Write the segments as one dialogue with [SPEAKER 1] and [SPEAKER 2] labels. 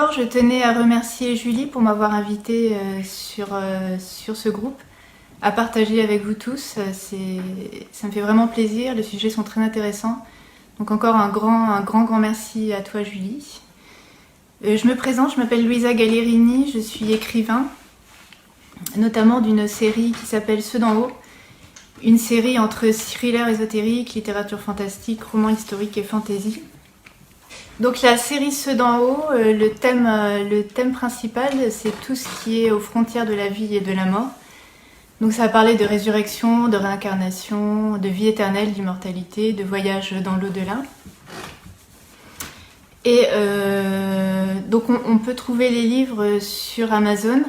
[SPEAKER 1] d'abord, je tenais à remercier Julie pour m'avoir invitée sur ce groupe, à partager avec vous tous. Ça me fait vraiment plaisir, les sujets sont très intéressants. Donc encore un grand merci à toi Julie. Je me présente, je m'appelle Luisa Gallerini, je suis écrivain, notamment d'une série qui s'appelle Ceux d'en haut, une série entre thriller ésotérique, littérature fantastique, roman historique et fantasy. Donc la série Ceux d'en haut, le thème principal, c'est tout ce qui est aux frontières de la vie et de la mort. Donc ça va parler de résurrection, de réincarnation, de vie éternelle, d'immortalité, de voyage dans l'au-delà. Et donc on peut trouver les livres sur Amazon.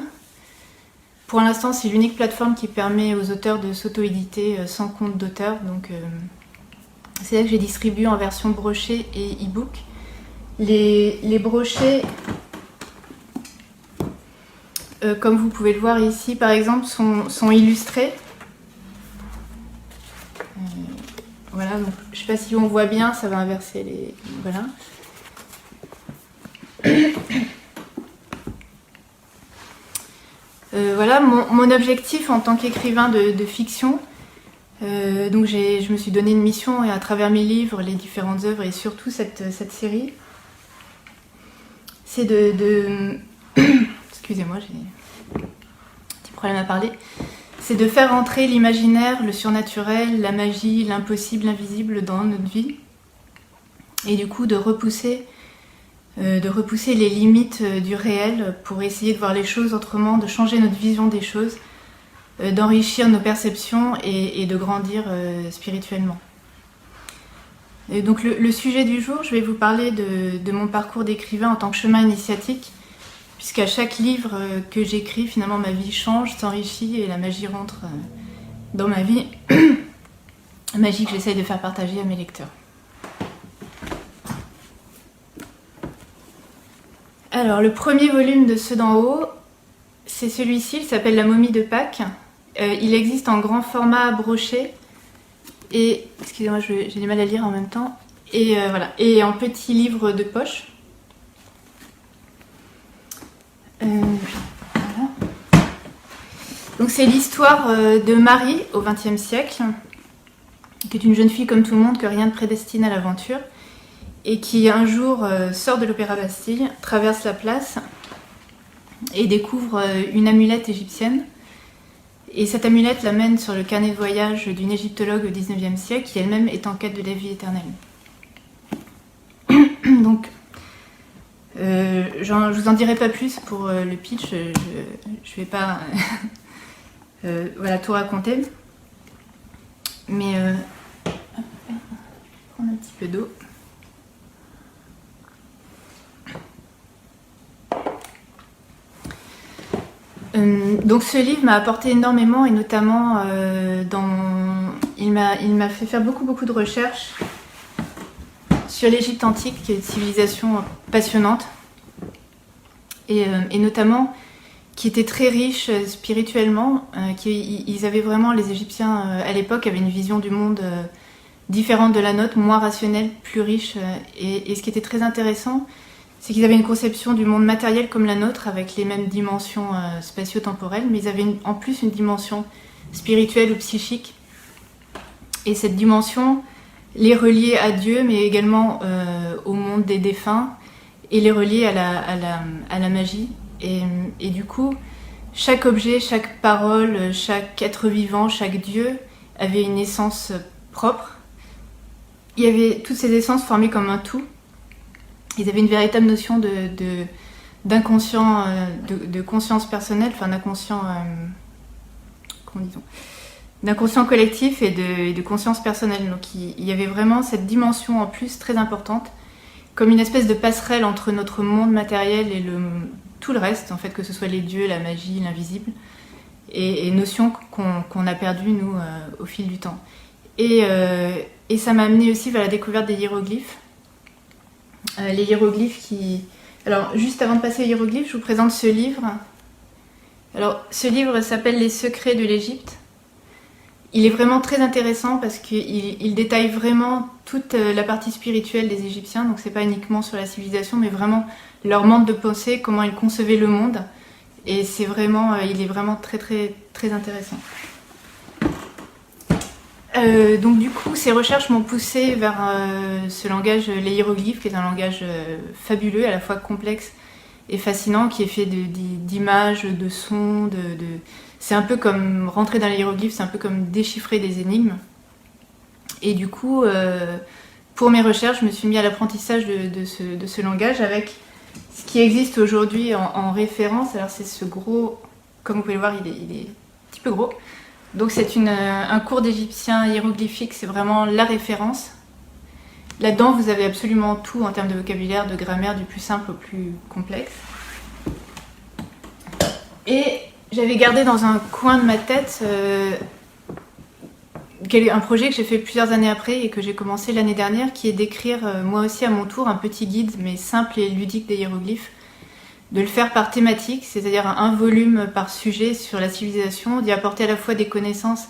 [SPEAKER 1] Pour l'instant, c'est l'unique plateforme qui permet aux auteurs de s'auto-éditer sans compte d'auteur. Donc c'est là que j'ai distribué en version brochée et e-book. Les brochets, comme vous pouvez le voir ici, par exemple, sont illustrés. Voilà, donc, je ne sais pas si on voit bien, ça va inverser les... Voilà. Voilà, mon objectif en tant qu'écrivain de fiction, donc je me suis donné une mission et à travers mes livres, les différentes œuvres et surtout cette série, c'est excusez-moi, j'ai un petit problème à parler. C'est de faire entrer l'imaginaire, le surnaturel, la magie, l'impossible, l'invisible dans notre vie. Et du coup de repousser les limites du réel pour essayer de voir les choses autrement, de changer notre vision des choses, d'enrichir nos perceptions et de grandir spirituellement. Et donc le sujet du jour, je vais vous parler de mon parcours d'écrivain en tant que chemin initiatique, puisqu'à chaque livre que j'écris, finalement ma vie change, s'enrichit et la magie rentre dans ma vie. Magie que j'essaye de faire partager à mes lecteurs. Alors le premier volume de Ceux d'en haut, c'est celui-ci, il s'appelle La momie de Pâques. Il existe en grand format broché. Et, excusez-moi, j'ai du mal à lire en même temps. Et voilà, et en petit livre de poche. Voilà. Donc c'est l'histoire de Marie au XXe siècle, qui est une jeune fille comme tout le monde, que rien ne prédestine à l'aventure, et qui un jour sort de l'Opéra Bastille, traverse la place et découvre une amulette égyptienne. Et cette amulette l'amène sur le carnet de voyage d'une égyptologue au XIXe siècle qui elle-même est en quête de la vie éternelle. Donc, je vous en dirai pas plus pour le pitch, je vais pas voilà, tout raconter. Mais, je vais prendre un petit peu d'eau. Donc ce livre m'a apporté énormément et notamment il m'a fait faire beaucoup de recherches sur l'Égypte antique, qui est une civilisation passionnante et notamment qui était très riche spirituellement. Ils avaient vraiment, les Égyptiens à l'époque avaient une vision du monde différente de la nôtre, moins rationnelle, plus riche. Et ce qui était très intéressant, c'est qu'ils avaient une conception du monde matériel comme la nôtre, avec les mêmes dimensions spatio-temporelles, mais ils avaient en plus une dimension spirituelle ou psychique. Et cette dimension les reliait à Dieu, mais également au monde des défunts, et les reliait à la magie. Et du coup, chaque objet, chaque parole, chaque être vivant, chaque Dieu avait une essence propre. Il y avait toutes ces essences formées comme un tout. Ils avaient une véritable notion d'inconscient, de conscience personnelle, enfin d'inconscient, comment dit-on, d'inconscient collectif et de conscience personnelle. Donc il y avait vraiment cette dimension en plus très importante, comme une espèce de passerelle entre notre monde matériel et tout le reste, en fait, que ce soit les dieux, la magie, l'invisible, et notions qu'on a perdues, nous, au fil du temps. Et ça m'a amené aussi vers la découverte des hiéroglyphes. Les hiéroglyphes qui... Alors, juste avant de passer aux hiéroglyphes, je vous présente ce livre. Alors, ce livre s'appelle Les secrets de l'Égypte. il est vraiment très intéressant parce qu'il détaille vraiment toute la partie spirituelle des Égyptiens. Donc c'est pas uniquement sur la civilisation, mais vraiment leur monde de pensée, comment ils concevaient le monde. Et c'est vraiment, il est vraiment très très très intéressant. Donc du coup, ces recherches m'ont poussée vers ce langage, les hiéroglyphes, qui est un langage fabuleux, à la fois complexe et fascinant, qui est fait d'images, de sons, c'est un peu comme rentrer dans les hiéroglyphes, c'est un peu comme déchiffrer des énigmes. Et du coup, pour mes recherches, je me suis mis à l'apprentissage de ce langage avec ce qui existe aujourd'hui en référence. Alors c'est ce gros, comme vous pouvez le voir, il est un petit peu gros. Donc c'est un cours d'égyptien hiéroglyphique, c'est vraiment la référence. Là-dedans, vous avez absolument tout en termes de vocabulaire, de grammaire, du plus simple au plus complexe. Et j'avais gardé dans un coin de ma tête un projet que j'ai fait plusieurs années après et que j'ai commencé l'année dernière, qui est d'écrire moi aussi à mon tour un petit guide, mais simple et ludique des hiéroglyphes. De le faire par thématique, c'est-à-dire un volume par sujet sur la civilisation, d'y apporter à la fois des connaissances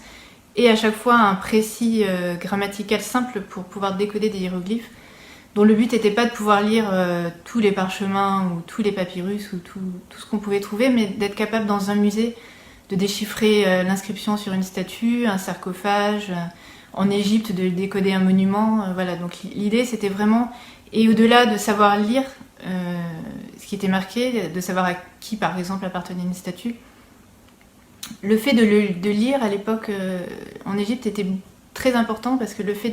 [SPEAKER 1] et à chaque fois un précis grammatical simple pour pouvoir décoder des hiéroglyphes, dont le but n'était pas de pouvoir lire tous les parchemins ou tous les papyrus ou tout ce qu'on pouvait trouver, mais d'être capable dans un musée de déchiffrer l'inscription sur une statue, un sarcophage, en Égypte de décoder un monument. Voilà, donc l'idée c'était vraiment, et au-delà de savoir lire ce qui était marqué, de savoir à qui par exemple appartenait une statue, le fait de lire à l'époque en Égypte était très important parce que le fait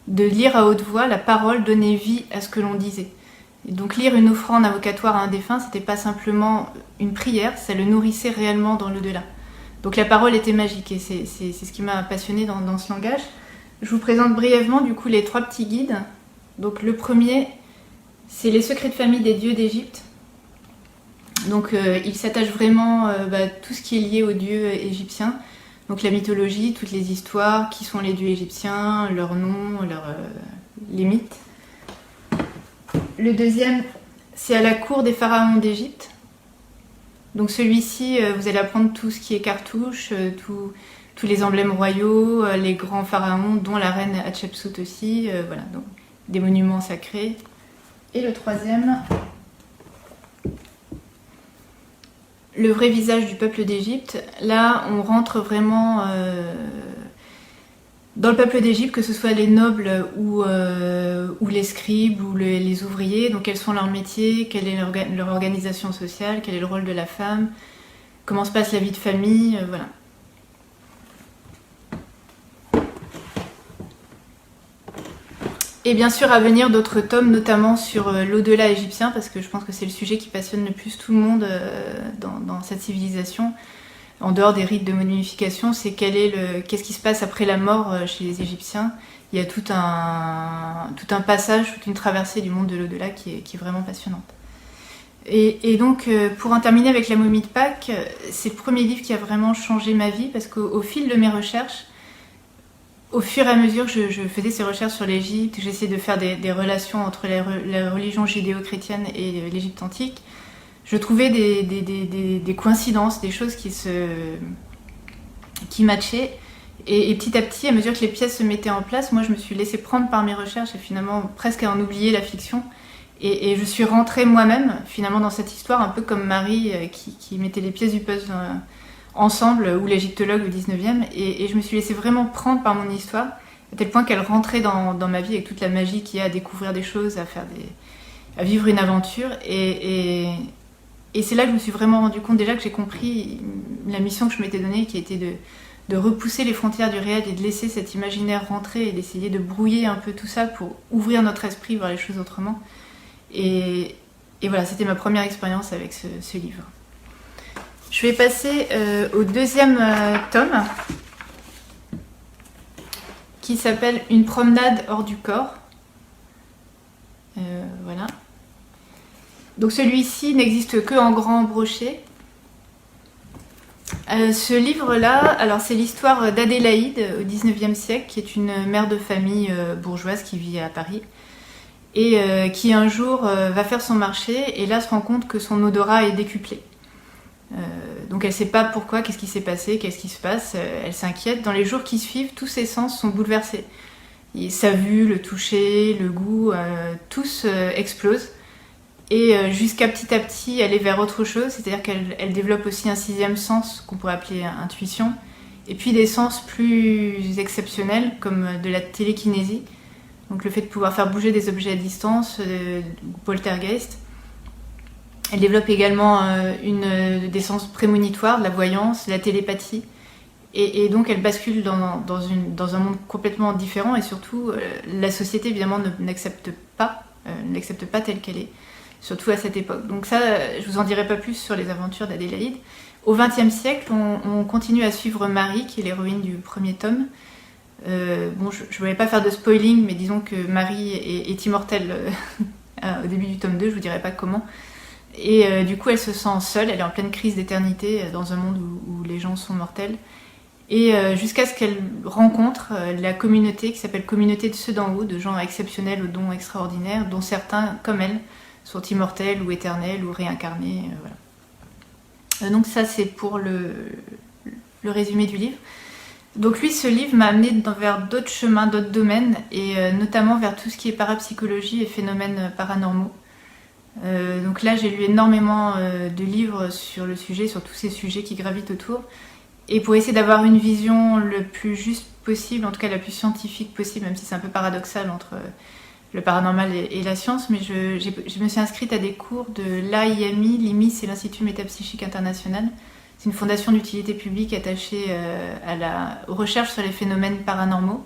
[SPEAKER 1] de lire à haute voix, la parole donnait vie à ce que l'on disait. Et donc lire une offrande invocatoire à un défunt, c'était pas simplement une prière, ça le nourrissait réellement dans l'au-delà. Donc la parole était magique et c'est ce qui m'a passionnée dans ce langage. Je vous présente brièvement du coup les 3 petits guides. Donc le premier, c'est les secrets de famille des dieux d'Égypte. Donc il s'attache vraiment tout ce qui est lié aux dieux égyptiens. Donc la mythologie, toutes les histoires, qui sont les dieux égyptiens, leurs noms, les mythes. Le deuxième, c'est à la cour des pharaons d'Égypte. Donc celui-ci, vous allez apprendre tout ce qui est cartouche, tous les emblèmes royaux, les grands pharaons, dont la reine Hatshepsut aussi, voilà, donc des monuments sacrés. Et le troisième, le vrai visage du peuple d'Égypte. Là, on rentre vraiment dans le peuple d'Égypte, que ce soit les nobles ou les scribes ou les ouvriers. Donc, quels sont leurs métiers, quelle est leur organisation sociale, quel est le rôle de la femme, comment se passe la vie de famille, voilà. Et bien sûr à venir d'autres tomes, notamment sur l'au-delà égyptien, parce que je pense que c'est le sujet qui passionne le plus tout le monde dans cette civilisation. En dehors des rites de momification, c'est qu'est-ce qui se passe après la mort chez les Égyptiens. Il y a tout un passage, toute une traversée du monde de l'au-delà qui est vraiment passionnante. Et donc, pour en terminer avec la momie de Pâques, c'est le premier livre qui a vraiment changé ma vie, parce qu'au fil de mes recherches, au fur et à mesure que je faisais ces recherches sur l'Égypte, j'essayais de faire des relations entre la religion judéo-chrétienne et l'Égypte antique, je trouvais des coïncidences, des choses qui matchaient. Et petit à petit, à mesure que les pièces se mettaient en place, moi je me suis laissée prendre par mes recherches et finalement presque à en oublier la fiction. Et je suis rentrée moi-même finalement dans cette histoire, un peu comme Marie qui mettait les pièces du puzzle ensemble, ou l'égyptologue au 19e, et je me suis laissée vraiment prendre par mon histoire, à tel point qu'elle rentrait dans ma vie avec toute la magie qu'il y a à découvrir des choses, à vivre une aventure, et c'est là que je me suis vraiment rendu compte déjà que j'ai compris la mission que je m'étais donnée, qui était de repousser les frontières du réel et de laisser cet imaginaire rentrer et d'essayer de brouiller un peu tout ça pour ouvrir notre esprit, voir les choses autrement. Et voilà, c'était ma première expérience avec ce livre. Je vais passer au deuxième tome, qui s'appelle Une promenade hors du corps. Voilà. Donc celui-ci n'existe que en grand brochet. Ce livre-là, alors c'est l'histoire d'Adélaïde au 19e siècle, qui est une mère de famille bourgeoise qui vit à Paris, et qui un jour va faire son marché, et là se rend compte que son odorat est décuplé. Donc elle sait pas pourquoi, qu'est-ce qui s'est passé, qu'est-ce qui se passe, elle s'inquiète. Dans les jours qui suivent, tous ses sens sont bouleversés. Sa vue, le toucher, le goût, tous explosent. Et jusqu'à petit à petit aller vers autre chose, c'est-à-dire qu'elle développe aussi un 6e sens qu'on pourrait appeler intuition, et puis des sens plus exceptionnels comme de la télékinésie, donc le fait de pouvoir faire bouger des objets à distance, poltergeist. Elle développe également des sens prémonitoires, de la voyance, de la télépathie, et donc elle bascule dans un monde complètement différent, et surtout la société évidemment n'accepte pas telle qu'elle est. Surtout à cette époque. Donc ça, je vous en dirai pas plus sur les aventures d'Adélaïde. Au XXe siècle, on continue à suivre Marie, qui est l'héroïne du premier tome. Je ne voulais pas faire de spoiling, mais disons que Marie est immortelle au début du tome 2, je vous dirai pas comment. Et du coup, elle se sent seule, elle est en pleine crise d'éternité dans un monde où les gens sont mortels. Et jusqu'à ce qu'elle rencontre la communauté qui s'appelle Communauté de ceux d'en haut, de gens exceptionnels aux dons extraordinaires, dont certains, comme elle, sont immortels ou éternels ou réincarnés. Voilà. Donc ça, c'est pour le résumé du livre. Donc lui, ce livre m'a amené vers d'autres chemins, d'autres domaines, et notamment vers tout ce qui est parapsychologie et phénomènes paranormaux. Donc là, j'ai lu énormément de livres sur le sujet, sur tous ces sujets qui gravitent autour, et pour essayer d'avoir une vision le plus juste possible, en tout cas la plus scientifique possible, même si c'est un peu paradoxal entre le paranormal et la science, mais je me suis inscrite à des cours de l'AIMI, l'IMI, c'est l'Institut Métapsychique International. C'est une fondation d'utilité publique attachée aux recherches sur les phénomènes paranormaux.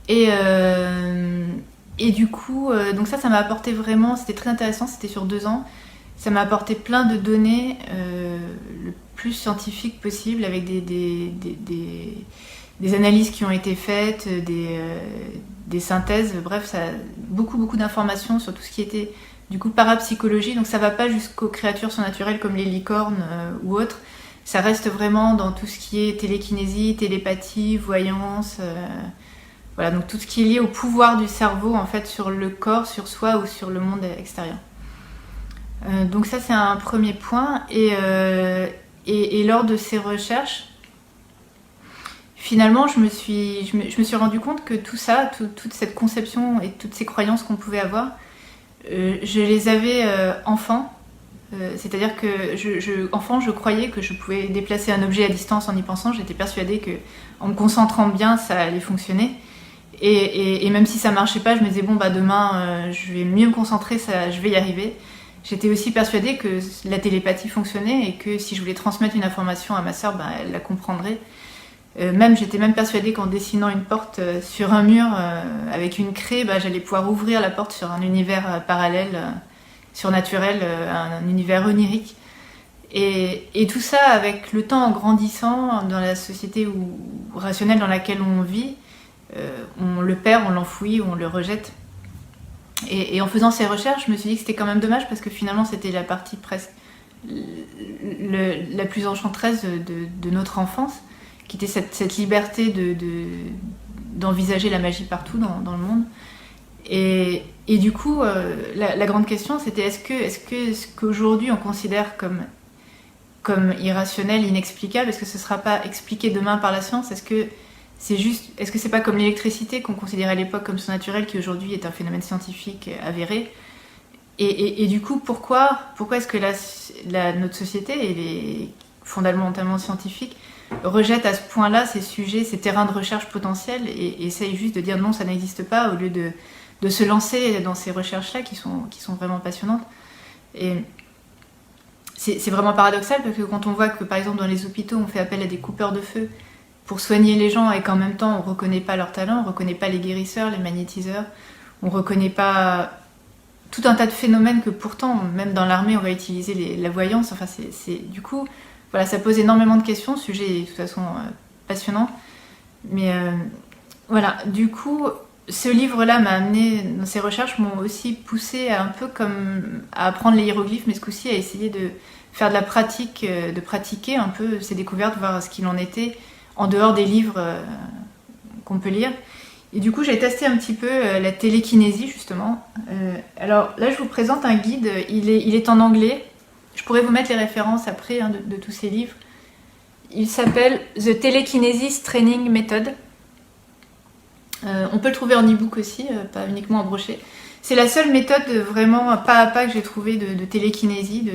[SPEAKER 1] Et du coup, donc ça m'a apporté vraiment, c'était très intéressant, c'était sur 2 ans. Ça m'a apporté plein de données le plus scientifiques possible, avec des analyses qui ont été faites, des synthèses, bref, ça, beaucoup d'informations sur tout ce qui était du coup parapsychologie. Donc ça va pas jusqu'aux créatures surnaturelles comme les licornes ou autres. Ça reste vraiment dans tout ce qui est télékinésie, télépathie, voyance, voilà, donc tout ce qui est lié au pouvoir du cerveau en fait sur le corps, sur soi ou sur le monde extérieur. Donc ça c'est un premier point, et lors de ces recherches, finalement, je me suis rendu compte que tout ça, toute cette conception et toutes ces croyances qu'on pouvait avoir, je les avais enfant. C'est-à-dire que enfant, je croyais que je pouvais déplacer un objet à distance en y pensant. J'étais persuadée que, en me concentrant bien, ça allait fonctionner. Et même si ça marchait pas, je me disais bon bah demain, je vais mieux me concentrer, je vais y arriver. J'étais aussi persuadée que la télépathie fonctionnait et que si je voulais transmettre une information à ma sœur, bah, elle la comprendrait. J'étais même persuadée qu'en dessinant une porte sur un mur avec une craie, bah, j'allais pouvoir ouvrir la porte sur un univers parallèle, surnaturel, un univers onirique. Et tout ça, avec le temps, en grandissant dans la société rationnelle dans laquelle on vit, on le perd, on l'enfouit, on le rejette. Et en faisant ces recherches, je me suis dit que c'était quand même dommage parce que finalement c'était la partie presque la plus enchanteresse de notre enfance, qui était cette liberté d'envisager la magie partout dans le monde. Et du coup, la grande question, c'était est-ce qu'aujourd'hui on considère comme irrationnel, inexplicable, est-ce que ce ne sera pas expliqué demain par la science? Est-ce que c'est pas comme l'électricité qu'on considérait à l'époque comme surnaturel, qui aujourd'hui est un phénomène scientifique avéré? Et du coup, pourquoi est-ce que notre société, elle est fondamentalement scientifique, rejette à ce point-là ces sujets, ces terrains de recherche potentiels, et essaye juste de dire non, ça n'existe pas, au lieu de se lancer dans ces recherches-là qui sont vraiment passionnantes? Et c'est vraiment paradoxal, parce que quand on voit que par exemple dans les hôpitaux on fait appel à des coupeurs de feu pour soigner les gens, et qu'en même temps on ne reconnaît pas leur talent, on ne reconnaît pas les guérisseurs, les magnétiseurs, on ne reconnaît pas tout un tas de phénomènes que pourtant, même dans l'armée, on va utiliser la voyance. Enfin, du coup, voilà, ça pose énormément de questions. Le sujet est de toute façon passionnant. Mais voilà, du coup, ce livre-là m'a amené, dans ces recherches, m'ont aussi poussé un peu comme à apprendre les hiéroglyphes, mais ce coup-ci à essayer de faire de la pratique, de pratiquer un peu ces découvertes, voir ce qu'il en était en dehors des livres qu'on peut lire. Et du coup, j'ai testé un petit peu la télékinésie, justement. Alors là, je vous présente un guide. Il est en anglais. Je pourrais vous mettre les références après hein, de tous ces livres. Il s'appelle The Telekinesis Training Method. On peut le trouver en e-book aussi, pas uniquement en brochet. C'est la seule méthode vraiment pas à pas que j'ai trouvée de télékinésie.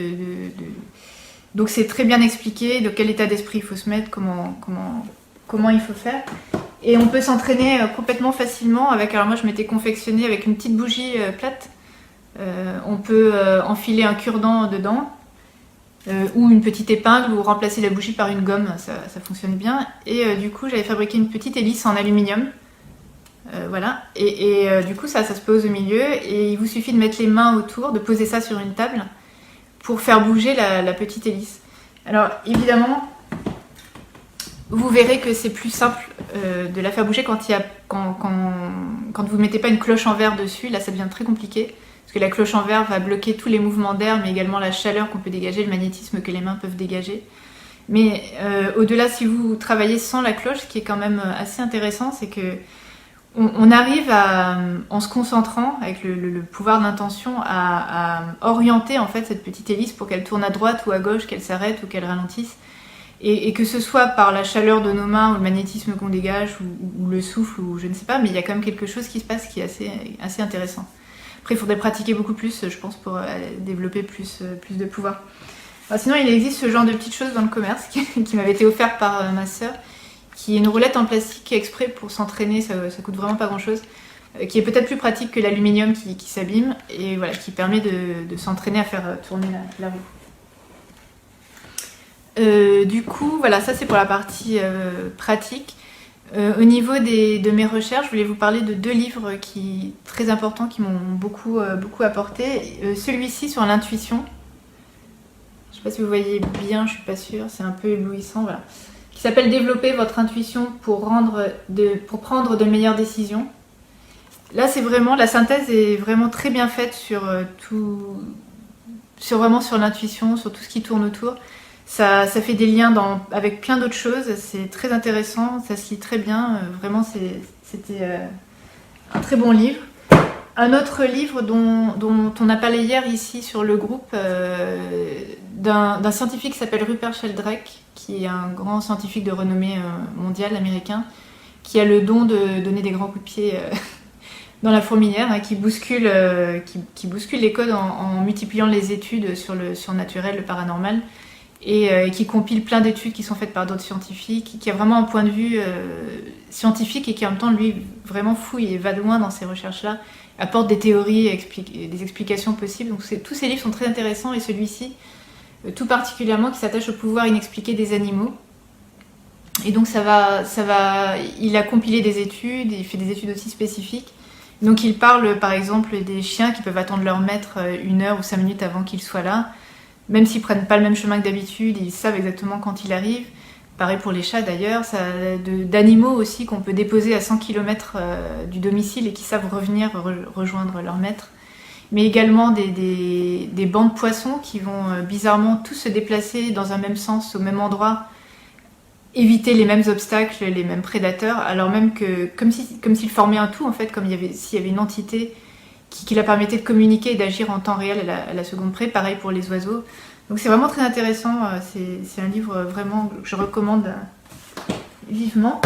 [SPEAKER 1] Donc c'est très bien expliqué de quel état d'esprit il faut se mettre, comment il faut faire. Et on peut s'entraîner complètement facilement avec, alors moi je m'étais confectionnée avec une petite bougie plate. On peut enfiler un cure-dent dedans. Ou une petite épingle ou remplacer la bougie par une gomme, ça fonctionne bien. Et du coup j'avais fabriqué une petite hélice en aluminium. Voilà. Et du coup ça se pose au milieu et il vous suffit de mettre les mains autour, de poser ça sur une table pour faire bouger la petite hélice. Alors évidemment, vous verrez que c'est plus simple de la faire bouger quand vous ne mettez pas une cloche en verre dessus. Là ça devient très compliqué. Parce que la cloche en verre va bloquer tous les mouvements d'air, mais également la chaleur qu'on peut dégager, le magnétisme que les mains peuvent dégager. Mais au-delà, si vous travaillez sans la cloche, ce qui est quand même assez intéressant, c'est que on arrive en se concentrant avec le pouvoir d'intention à orienter en fait cette petite hélice pour qu'elle tourne à droite ou à gauche, qu'elle s'arrête ou qu'elle ralentisse. Et que ce soit par la chaleur de nos mains ou le magnétisme qu'on dégage ou le souffle ou je ne sais pas, mais il y a quand même quelque chose qui se passe qui est assez intéressant. Après, il faudrait pratiquer beaucoup plus, je pense, pour développer plus de pouvoir. Alors, sinon, il existe ce genre de petites choses dans le commerce qui m'avait été offert par ma sœur, qui est une roulette en plastique exprès pour s'entraîner, ça coûte vraiment pas grand-chose, qui est peut-être plus pratique que l'aluminium qui s'abîme, et voilà, qui permet de s'entraîner à faire tourner la roue. Du coup, voilà, ça c'est pour la partie pratique. Au niveau de mes recherches, je voulais vous parler de 2 livres très importants qui m'ont beaucoup apporté. Celui-ci sur l'intuition. Je ne sais pas si vous voyez bien, je ne suis pas sûre, c'est un peu éblouissant, voilà. Qui s'appelle Développer votre intuition pour prendre de meilleures décisions. Là, c'est vraiment, la synthèse est vraiment très bien faite sur l'intuition, sur tout ce qui tourne autour. Ça fait des liens avec plein d'autres choses, c'est très intéressant, ça se lit très bien, vraiment c'était un très bon livre. Un autre livre dont on a parlé hier ici sur le groupe, d'un scientifique qui s'appelle Rupert Sheldrake, qui est un grand scientifique de renommée mondiale américain, qui a le don de donner des grands coups de pied dans la fourmilière, hein, qui bouscule les codes en multipliant les études sur le surnaturel, le paranormal, et qui compile plein d'études qui sont faites par d'autres scientifiques, qui a vraiment un point de vue scientifique et qui en même temps, lui, vraiment fouille et va loin dans ces recherches-là, apporte des théories et des explications possibles. Donc tous ces livres sont très intéressants et celui-ci, tout particulièrement, qui s'attache au pouvoir inexpliqué des animaux. Et donc il a compilé des études, il fait des études aussi spécifiques. Donc il parle par exemple des chiens qui peuvent attendre leur maître 1 heure ou 5 minutes avant qu'il soit là. Même s'ils prennent pas le même chemin que d'habitude, ils savent exactement quand il arrive. Pareil pour les chats d'ailleurs, d'animaux aussi qu'on peut déposer à 100 km du domicile et qui savent revenir rejoindre leur maître. Mais également des bancs de poissons qui vont bizarrement tous se déplacer dans un même sens, au même endroit, éviter les mêmes obstacles, les mêmes prédateurs, alors même que comme s'ils formaient un tout en fait, comme s'il y avait une entité qui leur permettait de communiquer et d'agir en temps réel à la seconde près, pareil pour les oiseaux. Donc c'est vraiment très intéressant, c'est un livre vraiment que je recommande vivement.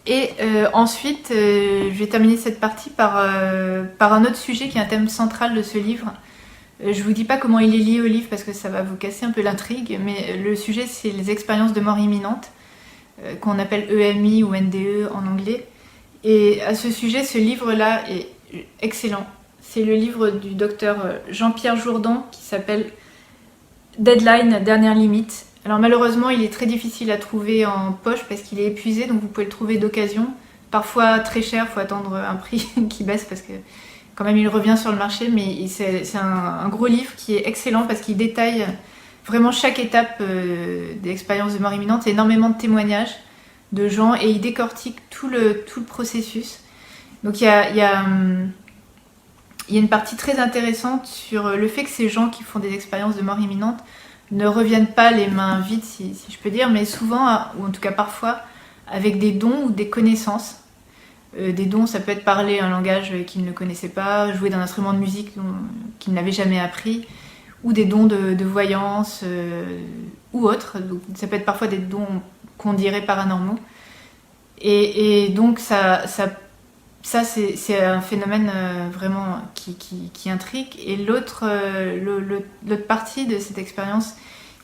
[SPEAKER 1] Et ensuite, je vais terminer cette partie par un autre sujet qui est un thème central de ce livre. Je vous dis pas comment il est lié au livre parce que ça va vous casser un peu l'intrigue, mais le sujet c'est les expériences de mort imminente, qu'on appelle EMI ou NDE en anglais. Et à ce sujet, ce livre-là est excellent. C'est le livre du docteur Jean-Pierre Jourdan qui s'appelle Deadline, dernière limite. Alors malheureusement, il est très difficile à trouver en poche parce qu'il est épuisé, donc vous pouvez le trouver d'occasion. Parfois très cher, il faut attendre un prix qui baisse parce que quand même il revient sur le marché, mais c'est un gros livre qui est excellent parce qu'il détaille vraiment chaque étape des expériences de mort imminente. C'est énormément de témoignages de gens et il décortique tout le processus. Donc il y a une partie très intéressante sur le fait que ces gens qui font des expériences de mort imminente ne reviennent pas les mains vides, si je peux dire, mais souvent, ou en tout cas parfois, avec des dons ou des connaissances. Des dons, ça peut être parler un langage qu'ils ne connaissaient pas, jouer d'un instrument de musique qu'ils n'avaient jamais appris, ou des dons de voyance ou autres. Donc, ça peut être parfois des dons qu'on dirait paranormaux. Et donc ça c'est un phénomène vraiment qui intrigue. Et l'autre partie de cette expérience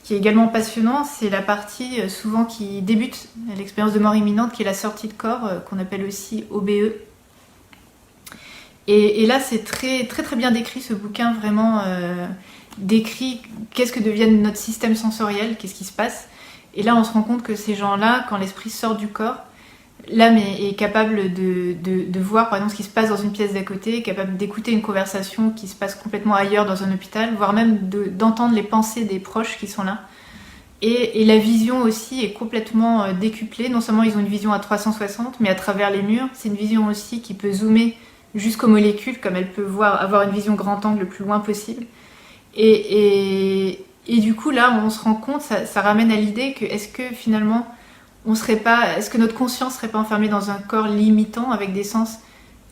[SPEAKER 1] qui est également passionnante, c'est la partie souvent qui débute l'expérience de mort imminente, qui est la sortie de corps, qu'on appelle aussi OBE. Et là, c'est très, très, très bien décrit, ce bouquin, vraiment décrit qu'est-ce que devient notre système sensoriel, qu'est-ce qui se passe. Et là, on se rend compte que ces gens-là, quand l'esprit sort du corps, l'âme est capable de voir, par exemple, ce qui se passe dans une pièce d'à côté, capable d'écouter une conversation qui se passe complètement ailleurs dans un hôpital, voire même d'entendre les pensées des proches qui sont là. Et la vision aussi est complètement décuplée. Non seulement ils ont une vision à 360, mais à travers les murs, c'est une vision aussi qui peut zoomer jusqu'aux molécules, comme elle peut avoir une vision grand angle le plus loin possible. Et du coup, là, on se rend compte, ça ramène à l'idée que est-ce que finalement, est-ce que notre conscience serait pas enfermée dans un corps limitant avec des sens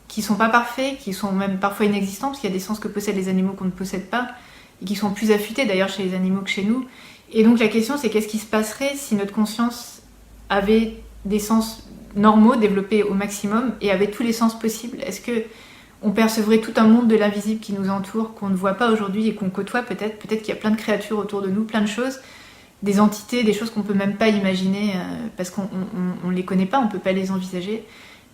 [SPEAKER 1] qui sont pas parfaits, qui sont même parfois inexistants, parce qu'il y a des sens que possèdent les animaux qu'on ne possède pas, et qui sont plus affûtés d'ailleurs chez les animaux que chez nous. Et donc la question, c'est qu'est-ce qui se passerait si notre conscience avait des sens normaux, développés au maximum, et avait tous les sens possibles? Est-ce que on percevrait tout un monde de l'invisible qui nous entoure, qu'on ne voit pas aujourd'hui et qu'on côtoie peut-être qu'il y a plein de créatures autour de nous, plein de choses, des entités, des choses qu'on peut même pas imaginer parce qu'on les connaît pas, on peut pas les envisager.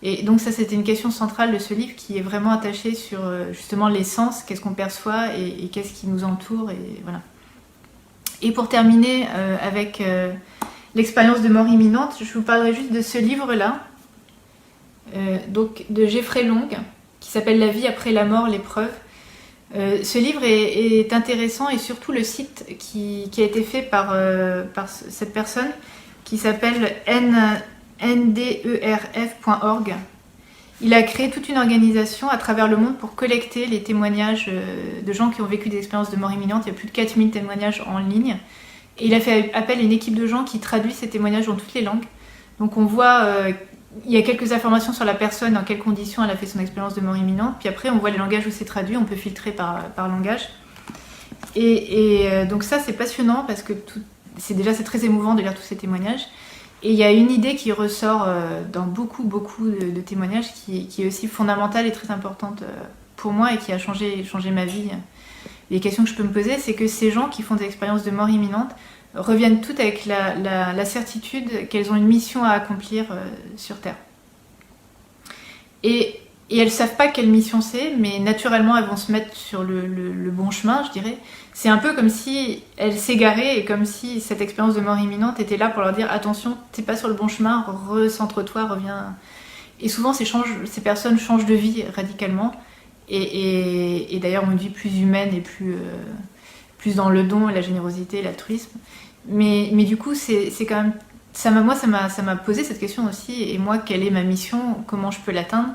[SPEAKER 1] Et donc ça, c'était une question centrale de ce livre qui est vraiment attachée sur justement les sens, qu'est-ce qu'on perçoit et qu'est-ce qui nous entoure, et voilà. Et pour terminer avec l'expérience de mort imminente, je vous parlerai juste de ce livre-là, donc de Jeffrey Long, qui s'appelle La vie après la mort, l'épreuve. Ce livre est intéressant, et surtout le site qui a été fait par cette personne qui s'appelle nderf.org. Il a créé toute une organisation à travers le monde pour collecter les témoignages de gens qui ont vécu des expériences de mort imminente. Il y a plus de 4000 témoignages en ligne. Et il a fait appel à une équipe de gens qui traduit ces témoignages dans toutes les langues. Donc on voit, il y a quelques informations sur la personne, dans quelles conditions elle a fait son expérience de mort imminente. Puis après, on voit les langages où c'est traduit, on peut filtrer par langage. Et donc ça, c'est passionnant parce que c'est très émouvant de lire tous ces témoignages. Et il y a une idée qui ressort dans beaucoup de témoignages qui est aussi fondamentale et très importante pour moi et qui a changé ma vie. Les questions que je peux me poser, c'est que ces gens qui font des expériences de mort imminente reviennent toutes avec la certitude qu'elles ont une mission à accomplir sur Terre. Et elles ne savent pas quelle mission c'est, mais naturellement elles vont se mettre sur le bon chemin, je dirais. C'est un peu comme si elles s'égaraient et comme si cette expérience de mort imminente était là pour leur dire « Attention, t'es pas sur le bon chemin, recentre-toi, reviens ». Et souvent ces personnes changent de vie radicalement et d'ailleurs ont une vie plus humaine et plus dans le don, la générosité, l'altruisme. Mais du coup, c'est quand même... ça m'a posé cette question aussi. Et moi, quelle est ma mission? Comment je peux l'atteindre?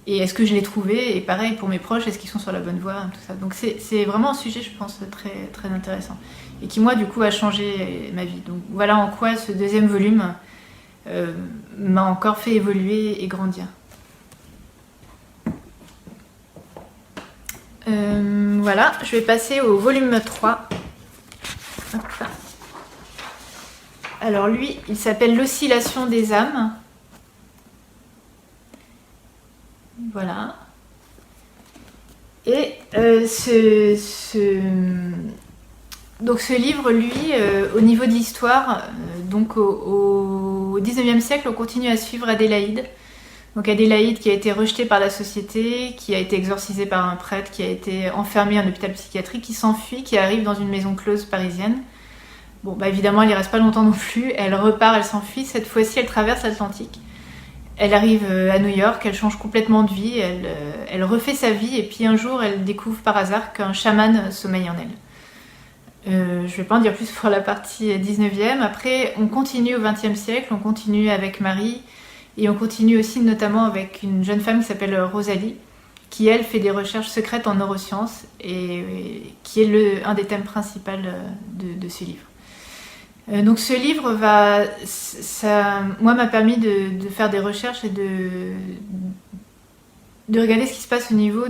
[SPEAKER 1] Et est-ce que je l'ai trouvé? Et pareil, pour mes proches, est-ce qu'ils sont sur la bonne voie? Tout ça. Donc c'est vraiment un sujet, je pense, très, très intéressant. Et qui, moi, du coup, a changé ma vie. Donc voilà en quoi ce deuxième volume m'a encore fait évoluer et grandir. Voilà, je vais passer au volume 3. Hop là. Alors lui, il s'appelle L'oscillation des âmes. Voilà. Et donc ce livre, lui, au niveau de l'histoire, donc au 19e siècle, on continue à suivre Adélaïde. Donc Adélaïde qui a été rejetée par la société, qui a été exorcisée par un prêtre, qui a été enfermée en hôpital psychiatrique, qui s'enfuit, qui arrive dans une maison close parisienne. Bon, bah évidemment, elle n'y reste pas longtemps non plus. Elle repart, elle s'enfuit. Cette fois-ci, elle traverse l'Atlantique. Elle arrive à New York, elle change complètement de vie, elle refait sa vie, et puis un jour, elle découvre par hasard qu'un chaman sommeille en elle. Je ne vais pas en dire plus pour la partie 19e. Après, on continue au 20e siècle, on continue avec Marie, et on continue aussi notamment avec une jeune femme qui s'appelle Rosalie, qui elle fait des recherches secrètes en neurosciences, et qui est un des thèmes principaux de ce livre. Donc ce livre m'a permis de faire des recherches et de regarder ce qui se passe au niveau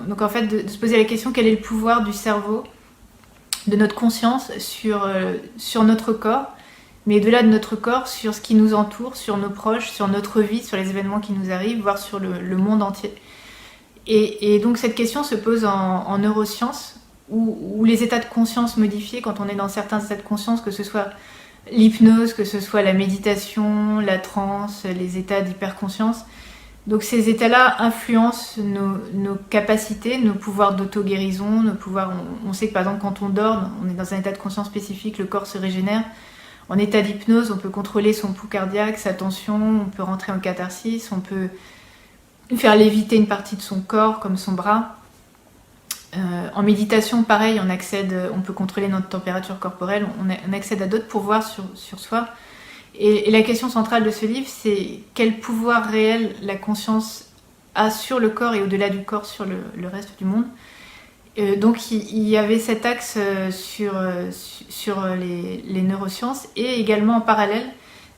[SPEAKER 1] donc en fait de se poser la question quel est le pouvoir du cerveau de notre conscience sur notre corps, mais au-delà de notre corps, sur ce qui nous entoure, sur nos proches, sur notre vie, sur les événements qui nous arrivent, voire sur le monde entier. Et donc cette question se pose en neurosciences, où les états de conscience modifiés, quand on est dans certains états de conscience, que ce soit l'hypnose, que ce soit la méditation, la transe, les états d'hyperconscience, donc ces états-là influencent nos capacités, nos pouvoirs d'auto-guérison, nos pouvoirs. On sait que par exemple quand on dort, on est dans un état de conscience spécifique, le corps se régénère. En état d'hypnose, on peut contrôler son pouls cardiaque, sa tension, on peut rentrer en catharsis, on peut faire léviter une partie de son corps, comme son bras. En méditation, pareil, on peut contrôler notre température corporelle, on accède à d'autres pouvoirs sur soi. Et la question centrale de ce livre, c'est quel pouvoir réel la conscience a sur le corps et au-delà du corps sur le reste du monde. Donc il y avait cet axe sur les neurosciences, et également en parallèle,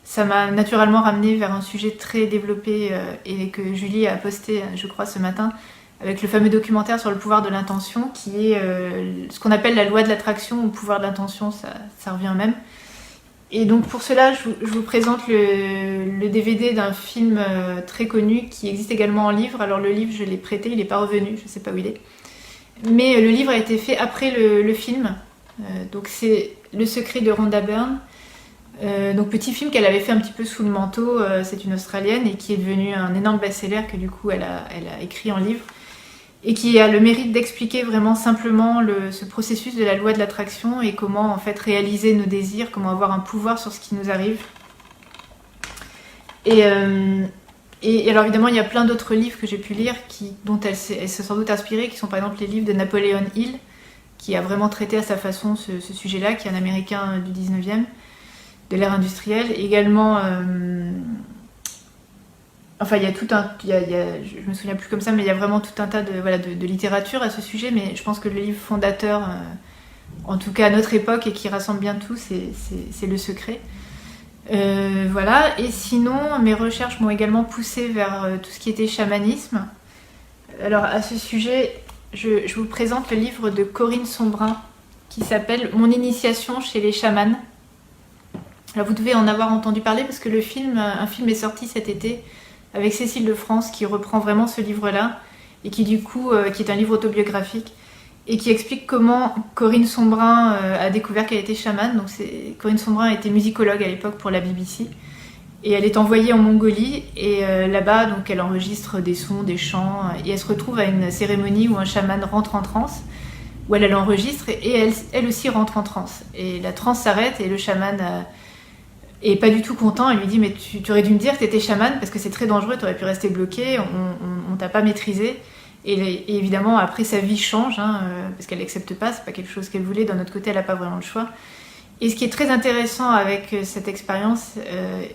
[SPEAKER 1] ça m'a naturellement ramené vers un sujet très développé et que Julie a posté, je crois, ce matin, avec le fameux documentaire sur le pouvoir de l'intention, qui est ce qu'on appelle la loi de l'attraction, ou le pouvoir de l'intention, ça revient au même. Et donc pour cela, je vous présente le DVD d'un film très connu qui existe également en livre. Alors le livre, je l'ai prêté, il n'est pas revenu, je ne sais pas où il est. Mais le livre a été fait après le film. Donc c'est Le secret de Rhonda Byrne. Donc petit film qu'elle avait fait un petit peu sous le manteau. C'est une Australienne et qui est devenue un énorme best-seller que du coup elle a écrit en livre. Et qui a le mérite d'expliquer vraiment simplement ce processus de la loi de l'attraction et comment en fait réaliser nos désirs, comment avoir un pouvoir sur ce qui nous arrive. Et alors évidemment il y a plein d'autres livres que j'ai pu lire dont elle s'est sans doute inspirée, qui sont par exemple les livres de Napoleon Hill, qui a vraiment traité à sa façon ce sujet-là, qui est un Américain du 19e, de l'ère industrielle. Également... Enfin, il y a tout un... je me souviens plus comme ça, mais il y a vraiment tout un tas de littérature à ce sujet, mais je pense que le livre fondateur, en tout cas à notre époque, et qui rassemble bien tout, c'est Le Secret. Voilà, et sinon, mes recherches m'ont également poussée vers tout ce qui était chamanisme. Alors, à ce sujet, je vous présente le livre de Corinne Sombrin, qui s'appelle « Mon initiation chez les chamans ». Alors, vous devez en avoir entendu parler, parce que un film est sorti cet été, avec Cécile de France, qui reprend vraiment ce livre-là, et qui du coup, qui est un livre autobiographique, et qui explique comment Corinne Sombrin a découvert qu'elle était chamane. Donc Corinne Sombrin était musicologue à l'époque pour la BBC, et elle est envoyée en Mongolie, et là-bas, donc elle enregistre des sons, des chants, et elle se retrouve à une cérémonie où un chaman rentre en transe, où elle enregistre, et elle aussi rentre en transe. Et la transe s'arrête, et le chaman... Et pas du tout content, il lui dit « Mais tu aurais dû me dire que t'étais chamane parce que c'est très dangereux, t'aurais pu rester bloqué, on t'a pas maîtrisé. » Et évidemment, après, sa vie change, parce qu'elle n'accepte pas, c'est pas quelque chose qu'elle voulait. D'un autre côté, elle n'a pas vraiment le choix. Et ce qui est très intéressant avec cette expérience,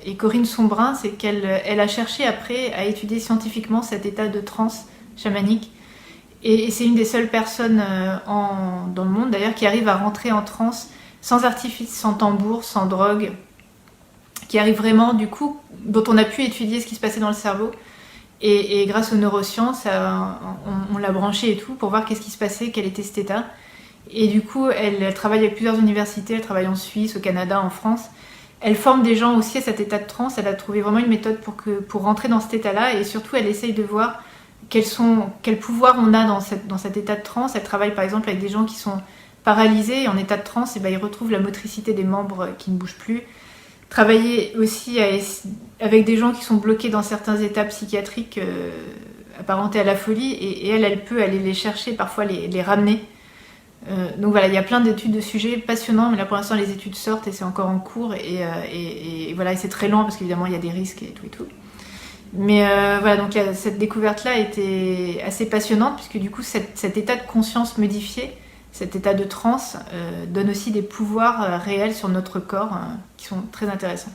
[SPEAKER 1] et Corinne Sombrin, c'est qu'elle a cherché après à étudier scientifiquement cet état de transe chamanique. Et c'est une des seules personnes dans le monde, d'ailleurs, qui arrive à rentrer en transe sans artifice, sans tambour, sans drogue, qui arrive vraiment, du coup, dont on a pu étudier ce qui se passait dans le cerveau. Et grâce aux neurosciences, on l'a branché et tout pour voir qu'est-ce qui se passait, quel était cet état. Et du coup, elle travaille avec plusieurs universités, elle travaille en Suisse, au Canada, en France. Elle forme des gens aussi à cet état de transe. Elle a trouvé vraiment une méthode pour rentrer dans cet état-là. Et surtout, elle essaye de voir quel pouvoir on a dans cet état de transe. Elle travaille par exemple avec des gens qui sont paralysés et en état de transe. Et ben, ils retrouvent la motricité des membres qui ne bougent plus. Travailler aussi avec des gens qui sont bloqués dans certains états psychiatriques apparentés à la folie, et elle peut aller les chercher, parfois les ramener. Donc voilà, il y a plein d'études de sujets passionnants, mais là pour l'instant les études sortent et c'est encore en cours, et voilà, et c'est très lent parce qu'évidemment il y a des risques et tout. Mais voilà, donc cette découverte-là était assez passionnante, puisque du coup cet état de conscience modifié, cet état de transe donne aussi des pouvoirs réels sur notre corps qui sont très intéressants.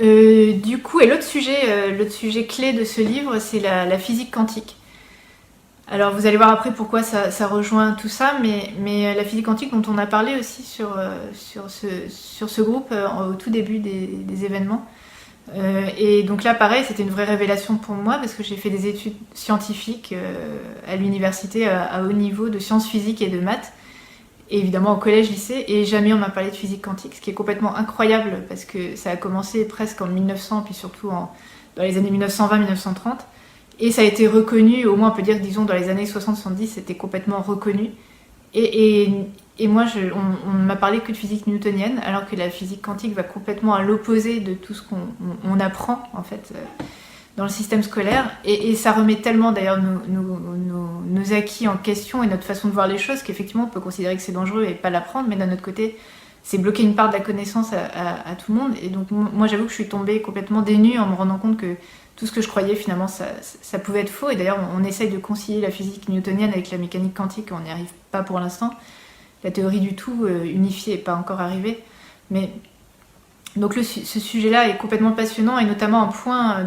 [SPEAKER 1] Du coup, et l'autre sujet clé de ce livre, c'est la physique quantique. Alors vous allez voir après pourquoi ça rejoint tout ça, mais la physique quantique dont on a parlé aussi sur ce groupe au tout début des événements, Et donc là, pareil, c'était une vraie révélation pour moi parce que j'ai fait des études scientifiques à l'université à haut niveau de sciences physiques et de maths, et évidemment au collège, lycée, et jamais on m'a parlé de physique quantique, ce qui est complètement incroyable parce que ça a commencé presque en 1900, puis surtout dans les années 1920-1930, et ça a été reconnu, au moins on peut dire, disons, dans les années 60-70, c'était complètement reconnu. Et moi, on m'a parlé que de physique newtonienne, alors que la physique quantique va complètement à l'opposé de tout ce qu'on apprend, en fait, dans le système scolaire. Et ça remet tellement, d'ailleurs, nos acquis en question et notre façon de voir les choses, qu'effectivement, on peut considérer que c'est dangereux et pas l'apprendre, mais d'un autre côté, c'est bloquer une part de la connaissance à tout le monde. Et donc, moi, j'avoue que je suis tombée complètement dénue en me rendant compte que tout ce que je croyais, finalement, ça pouvait être faux. Et d'ailleurs, on essaye de concilier la physique newtonienne avec la mécanique quantique, on n'y arrive pas pour l'instant. La théorie du tout unifiée n'est pas encore arrivée. Mais donc ce sujet-là est complètement passionnant, et notamment un point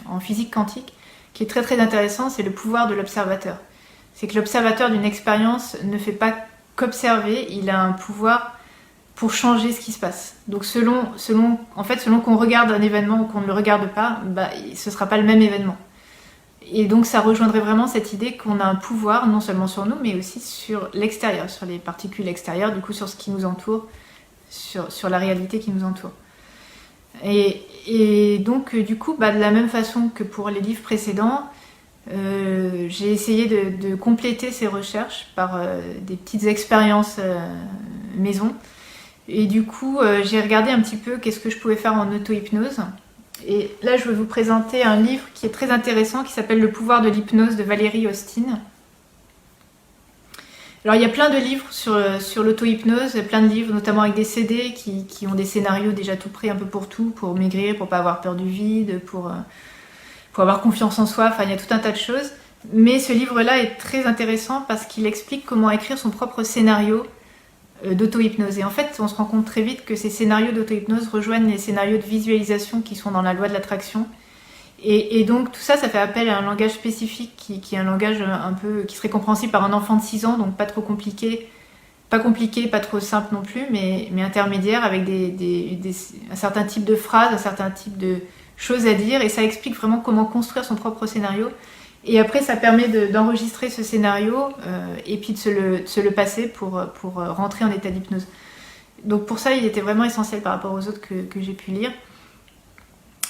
[SPEAKER 1] en physique quantique qui est très très intéressant, c'est le pouvoir de l'observateur. C'est que l'observateur d'une expérience ne fait pas qu'observer, il a un pouvoir pour changer ce qui se passe. Donc selon qu'on regarde un événement ou qu'on ne le regarde pas, ce ne sera pas le même événement. Et donc ça rejoindrait vraiment cette idée qu'on a un pouvoir non seulement sur nous, mais aussi sur l'extérieur, sur les particules extérieures, du coup sur ce qui nous entoure, sur la réalité qui nous entoure. Et donc du coup, de la même façon que pour les livres précédents, j'ai essayé de compléter ces recherches par des petites expériences maison. Et du coup, j'ai regardé un petit peu qu'est-ce que je pouvais faire en auto-hypnose. Et là, je vais vous présenter un livre qui est très intéressant, qui s'appelle Le pouvoir de l'hypnose de Valérie Austin. Alors, il y a plein de livres sur l'auto-hypnose, plein de livres, notamment avec des CD qui ont des scénarios déjà tout prêts un peu pour tout, pour maigrir, pour pas avoir peur du vide, pour avoir confiance en soi, enfin, il y a tout un tas de choses. Mais ce livre-là est très intéressant parce qu'il explique comment écrire son propre scénario d'auto-hypnose. Et en fait, on se rend compte très vite que ces scénarios d'auto-hypnose rejoignent les scénarios de visualisation qui sont dans la loi de l'attraction. Et donc tout ça, ça fait appel à un langage spécifique qui est un langage un peu qui serait compréhensible par un enfant de 6 ans, donc pas trop compliqué, pas trop simple non plus, mais intermédiaire, avec un certain type de phrases, un certain type de choses à dire, et ça explique vraiment comment construire son propre scénario. Et après, ça permet d'enregistrer ce scénario et puis de se le passer pour rentrer en état d'hypnose. Donc pour ça, il était vraiment essentiel par rapport aux autres que j'ai pu lire.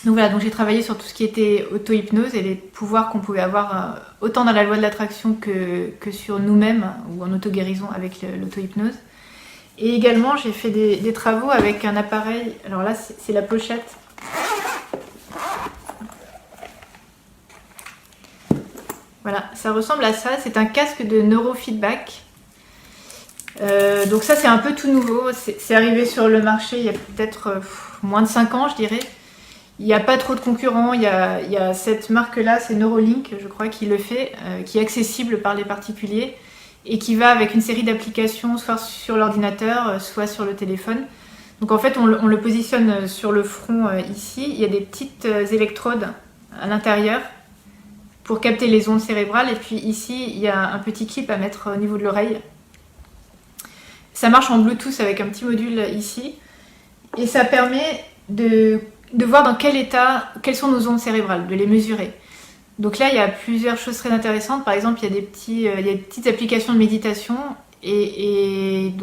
[SPEAKER 1] Donc voilà, donc j'ai travaillé sur tout ce qui était auto-hypnose et les pouvoirs qu'on pouvait avoir autant dans la loi de l'attraction que sur nous-mêmes, ou en auto-guérison avec l'auto-hypnose. Et également, j'ai fait des travaux avec un appareil. Alors là, c'est la pochette. Voilà, ça ressemble à ça. C'est un casque de neurofeedback. Donc ça, c'est un peu tout nouveau. C'est arrivé sur le marché il y a peut-être moins de 5 ans, je dirais. Il n'y a pas trop de concurrents. Il y a cette marque-là, c'est Neuralink, je crois, qui le fait, qui est accessible par les particuliers et qui va avec une série d'applications, soit sur l'ordinateur, soit sur le téléphone. Donc en fait, on le positionne sur le front ici. Il y a des petites électrodes à l'intérieur pour capter les ondes cérébrales. Et puis ici, il y a un petit clip à mettre au niveau de l'oreille. Ça marche en Bluetooth avec un petit module ici. Et ça permet de voir dans quel état, quelles sont nos ondes cérébrales, de les mesurer. Donc là, il y a plusieurs choses très intéressantes. Par exemple, il y a des petites applications de méditation. Et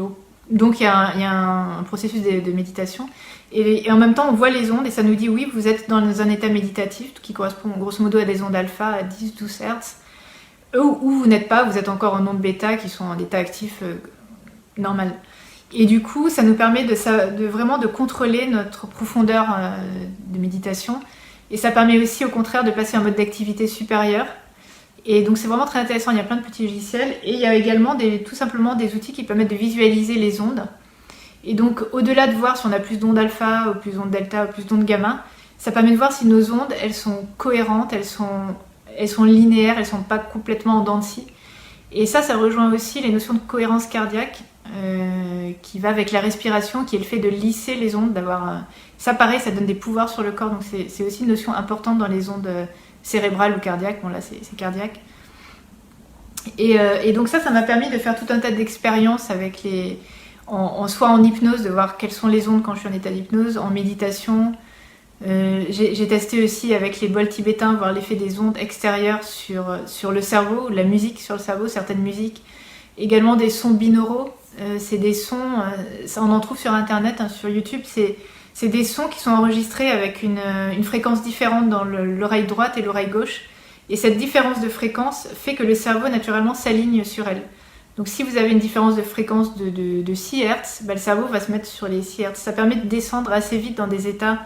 [SPEAKER 1] donc il y a un processus de méditation. Et en même temps, on voit les ondes et ça nous dit oui, vous êtes dans un état méditatif qui correspond grosso modo à des ondes alpha à 10-12 Hz. Ou vous n'êtes pas, vous êtes encore en ondes bêta qui sont en état actif normal. Et du coup, ça nous permet vraiment de contrôler notre profondeur de méditation. Et ça permet aussi au contraire de passer en mode d'activité supérieure. Et donc c'est vraiment très intéressant, il y a plein de petits logiciels. Et il y a également tout simplement des outils qui permettent de visualiser les ondes. Et donc au-delà de voir si on a plus d'ondes alpha, ou plus d'ondes delta, ou plus d'ondes gamma, ça permet de voir si nos ondes, elles sont cohérentes, elles sont linéaires, elles ne sont pas complètement en dents de scie. Et ça rejoint aussi les notions de cohérence cardiaque, qui va avec la respiration, qui est le fait de lisser les ondes, ça pareil, ça donne des pouvoirs sur le corps, donc c'est aussi une notion importante dans les ondes cérébrales ou cardiaques. Bon là c'est cardiaque. Et donc ça m'a permis de faire tout un tas d'expériences avec soit en hypnose, de voir quelles sont les ondes quand je suis en état d'hypnose, en méditation, J'ai testé aussi avec les bols tibétains, voir l'effet des ondes extérieures sur le cerveau, la musique sur le cerveau, certaines musiques. Également des sons binauraux. C'est des sons, ça on en trouve sur internet, hein, sur YouTube. C'est des sons qui sont enregistrés avec une fréquence différente dans l'oreille droite et l'oreille gauche. Et cette différence de fréquence fait que le cerveau naturellement s'aligne sur elle. Donc si vous avez une différence de fréquence de 6 Hz, bah, le cerveau va se mettre sur les 6 Hz. Ça permet de descendre assez vite dans des états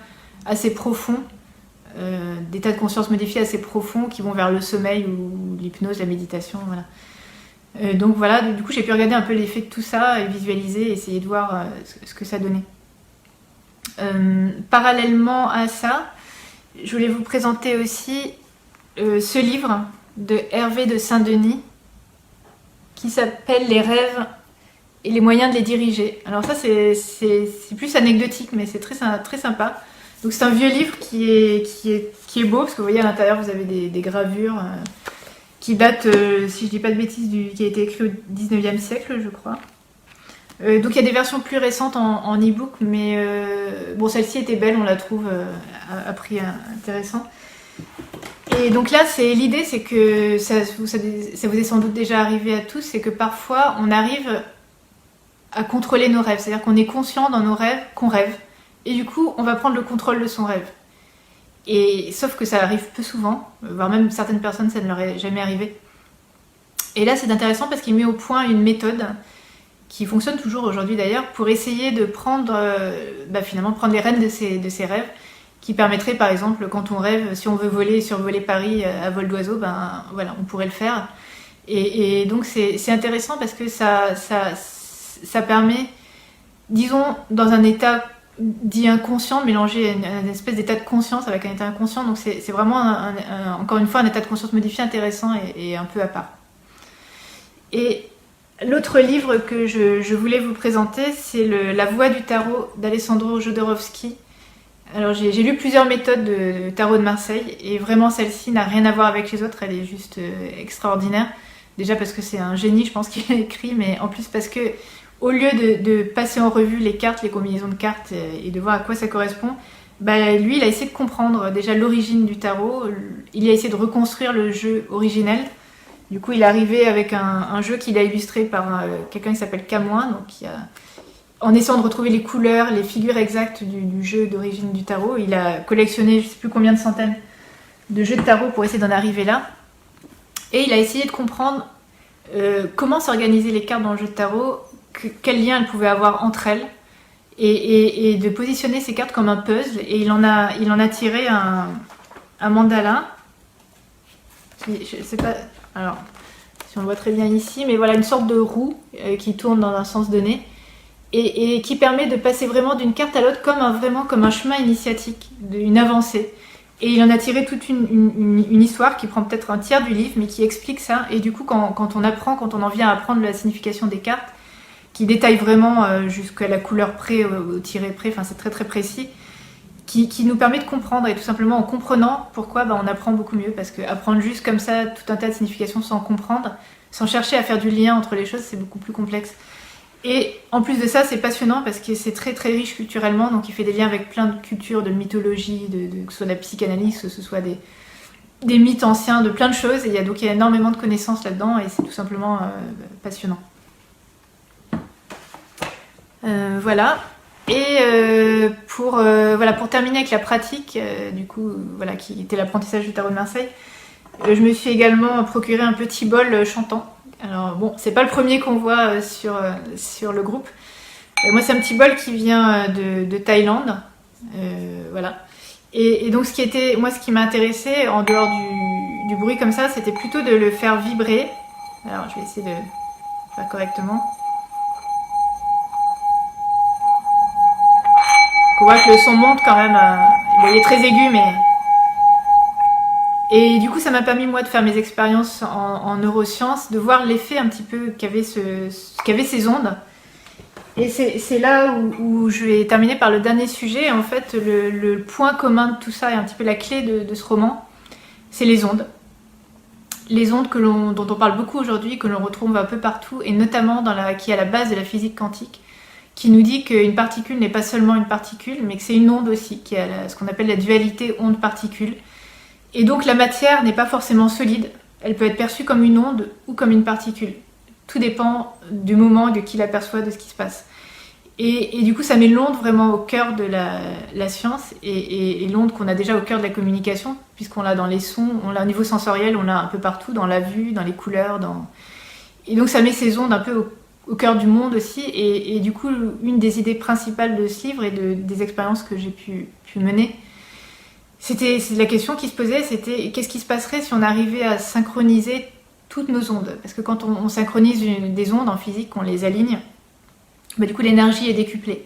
[SPEAKER 1] assez profonds, d'états de conscience modifiés assez profonds qui vont vers le sommeil ou l'hypnose, la méditation, voilà. Donc voilà, du coup j'ai pu regarder un peu l'effet de tout ça et visualiser, essayer de voir ce que ça donnait. Parallèlement à ça, je voulais vous présenter aussi ce livre de Hervé de Saint-Denis qui s'appelle Les rêves et les moyens de les diriger. Alors ça c'est plus anecdotique mais c'est très sympa. Donc c'est un vieux livre qui est beau parce que vous voyez à l'intérieur vous avez des gravures qui datent, si je dis pas de bêtises, qui a été écrit au 19e siècle je crois. Donc il y a des versions plus récentes en e-book mais bon celle-ci était belle, on la trouve à prix intéressant. Et donc là, l'idée, c'est que ça vous est sans doute déjà arrivé à tous, c'est que parfois, on arrive à contrôler nos rêves. C'est-à-dire qu'on est conscient dans nos rêves qu'on rêve. Et du coup, on va prendre le contrôle de son rêve. Et sauf que ça arrive peu souvent, voire même certaines personnes, ça ne leur est jamais arrivé. Et là, c'est intéressant parce qu'il met au point une méthode qui fonctionne toujours aujourd'hui d'ailleurs, pour essayer de finalement prendre les rênes de ses rêves, qui permettrait par exemple quand on rêve, si on veut survoler Paris à vol d'oiseau, ben voilà, on pourrait le faire. Et donc c'est intéressant parce que ça permet, disons, dans un état dit inconscient, de mélanger une espèce d'état de conscience avec un état inconscient. Donc c'est vraiment encore une fois un état de conscience modifié intéressant et un peu à part. Et l'autre livre que je voulais vous présenter, c'est La Voix du tarot d'Alessandro Jodorowsky. Alors j'ai lu plusieurs méthodes de tarot de Marseille et vraiment celle-ci n'a rien à voir avec les autres, elle est juste extraordinaire. Déjà parce que c'est un génie, je pense, qui l'a écrit, mais en plus parce que au lieu de passer en revue les cartes, les combinaisons de cartes et de voir à quoi ça correspond, bah, lui il a essayé de comprendre déjà l'origine du tarot, il a essayé de reconstruire le jeu originel. Du coup il est arrivé avec un jeu qu'il a illustré par quelqu'un qui s'appelle Camoin, donc en essayant de retrouver les couleurs, les figures exactes du jeu d'origine du tarot. Il a collectionné je ne sais plus combien de centaines de jeux de tarot pour essayer d'en arriver là. Et il a essayé de comprendre comment s'organiser les cartes dans le jeu de tarot, quel lien elles pouvaient avoir entre elles, et de positionner ces cartes comme un puzzle. Et il en a tiré un mandala. Je sais pas, alors, si on le voit très bien ici, mais voilà, une sorte de roue qui tourne dans un sens donné. Et qui permet de passer vraiment d'une carte à l'autre comme un chemin initiatique, une avancée. Et il en a tiré toute une histoire qui prend peut-être un tiers du livre, mais qui explique ça. Et du coup, quand on en vient à apprendre la signification des cartes, qui détaille vraiment jusqu'à la couleur près, au tiret près, enfin c'est très très précis, qui nous permet de comprendre. Et tout simplement en comprenant pourquoi, on apprend beaucoup mieux. Parce qu'apprendre juste comme ça tout un tas de significations sans comprendre, sans chercher à faire du lien entre les choses, c'est beaucoup plus complexe. Et en plus de ça, c'est passionnant parce que c'est très très riche culturellement, donc il fait des liens avec plein de cultures, de mythologie, que ce soit de la psychanalyse, que ce soit des mythes anciens, de plein de choses. Et il y a énormément de connaissances là-dedans et c'est tout simplement passionnant. Voilà. Et pour terminer avec la pratique, du coup, voilà, qui était l'apprentissage du tarot de Marseille, je me suis également procuré un petit bol chantant. Alors bon, c'est pas le premier qu'on voit sur le groupe. Moi, c'est un petit bol qui vient de Thaïlande. Voilà. Et donc, ce qui m'a intéressé, en dehors du bruit comme ça, c'était plutôt de le faire vibrer. Alors, je vais essayer de faire correctement. On voit que le son monte quand même. Il est très aigu, mais... Et du coup, ça m'a permis, moi, de faire mes expériences en neurosciences, de voir l'effet un petit peu qu'avaient ces ondes. Et c'est là où je vais terminer par le dernier sujet. En fait, le point commun de tout ça, et un petit peu la clé de ce roman, c'est les ondes. Les ondes dont on parle beaucoup aujourd'hui, que l'on retrouve un peu partout, et notamment qui est à la base de la physique quantique, qui nous dit qu'une particule n'est pas seulement une particule, mais que c'est une onde aussi, qui a ce qu'on appelle la dualité onde-particule. Et donc la matière n'est pas forcément solide, elle peut être perçue comme une onde ou comme une particule. Tout dépend du moment, de qui l'aperçoit, de ce qui se passe. Et du coup, ça met l'onde vraiment au cœur de la science, et l'onde qu'on a déjà au cœur de la communication, puisqu'on l'a dans les sons, on l'a au niveau sensoriel, on l'a un peu partout, dans la vue, dans les couleurs. Et donc ça met ces ondes un peu au cœur du monde aussi, et du coup, une des idées principales de ce livre et des expériences que j'ai pu mener, c'est la question qui se posait, c'était qu'est-ce qui se passerait si on arrivait à synchroniser toutes nos ondes? Parce que quand on synchronise des ondes en physique, on les aligne, bah, du coup l'énergie est décuplée.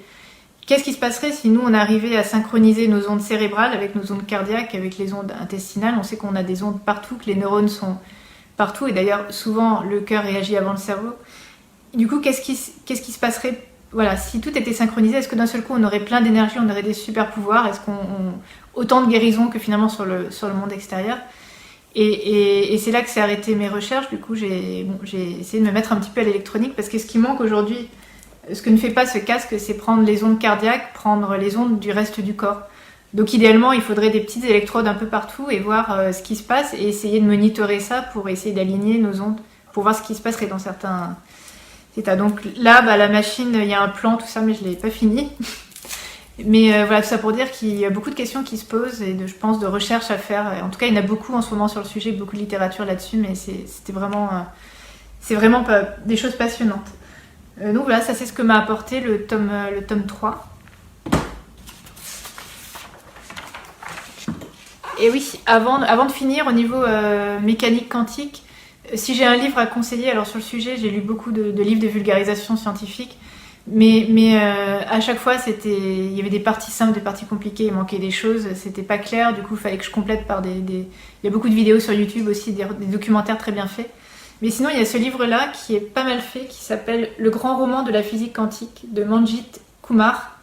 [SPEAKER 1] Qu'est-ce qui se passerait si nous on arrivait à synchroniser nos ondes cérébrales avec nos ondes cardiaques, avec les ondes intestinales? On sait qu'on a des ondes partout, que les neurones sont partout, et d'ailleurs souvent le cœur réagit avant le cerveau. Du coup, qu'est-ce qui se passerait, voilà, si tout était synchronisé? Est-ce que d'un seul coup on aurait plein d'énergie, on aurait des super pouvoirs? Est-ce qu'on autant de guérison que finalement sur le monde extérieur? Et c'est là que s'est arrêté mes recherches. Du coup, j'ai essayé de me mettre un petit peu à l'électronique, parce que ce qui manque aujourd'hui, ce que ne fait pas ce casque, c'est prendre les ondes cardiaques, prendre les ondes du reste du corps. Donc idéalement, il faudrait des petites électrodes un peu partout et voir ce qui se passe, et essayer de monitorer ça pour essayer d'aligner nos ondes, pour voir ce qui se passerait dans certains états. Donc là, bah, la machine, il y a un plan, tout ça, mais je ne l'ai pas fini. Mais voilà, tout ça pour dire qu'il y a beaucoup de questions qui se posent, et je pense de recherches à faire. En tout cas, il y en a beaucoup en ce moment sur le sujet, beaucoup de littérature là-dessus, mais c'est vraiment pas des choses passionnantes. Donc voilà, ça c'est ce que m'a apporté le tome 3. Et oui, avant de finir, au niveau mécanique quantique, si j'ai un livre à conseiller, alors sur le sujet, j'ai lu beaucoup de livres de vulgarisation scientifique, mais à chaque fois, il y avait des parties simples, des parties compliquées, il manquait des choses, c'était pas clair, du coup, il fallait que je complète par il y a beaucoup de vidéos sur YouTube aussi, des documentaires très bien faits. Mais sinon, il y a ce livre-là qui est pas mal fait, qui s'appelle Le grand roman de la physique quantique de Manjit Kumar,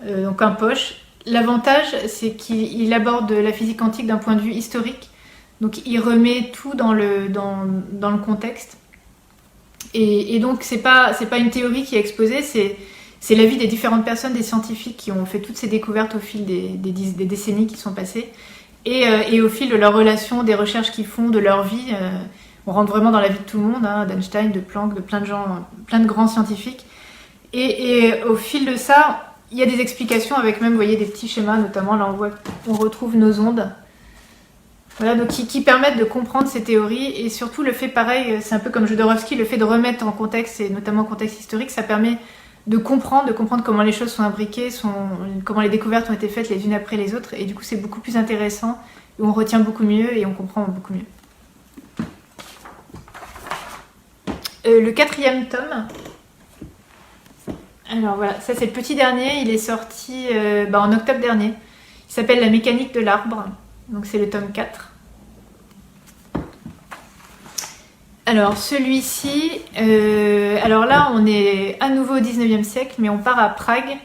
[SPEAKER 1] donc un poche. L'avantage, c'est qu'il aborde la physique quantique d'un point de vue historique, donc il remet tout dans le contexte. Et donc, c'est pas une théorie qui est exposée, c'est l'avis des différentes personnes, des scientifiques qui ont fait toutes ces découvertes au fil des décennies qui sont passées, et au fil de leurs relations, des recherches qu'ils font, de leur vie. On rentre vraiment dans la vie de tout le monde, hein, d'Einstein, de Planck, de plein de gens, plein de grands scientifiques. Et au fil de ça, il y a des explications avec même, vous voyez, des petits schémas, notamment là on retrouve nos ondes. Voilà, donc qui permettent de comprendre ces théories, et surtout le fait pareil, c'est un peu comme Jodorowsky, le fait de remettre en contexte, et notamment en contexte historique, ça permet de comprendre comment les choses sont imbriquées, comment les découvertes ont été faites les unes après les autres, et du coup c'est beaucoup plus intéressant, et on retient beaucoup mieux et on comprend beaucoup mieux. Le 4e tome, alors voilà, ça c'est le petit dernier, il est sorti en octobre dernier. Il s'appelle La mécanique de l'arbre, donc c'est le tome 4. Alors celui-ci, alors là on est à nouveau au 19e siècle, mais on part à Prague,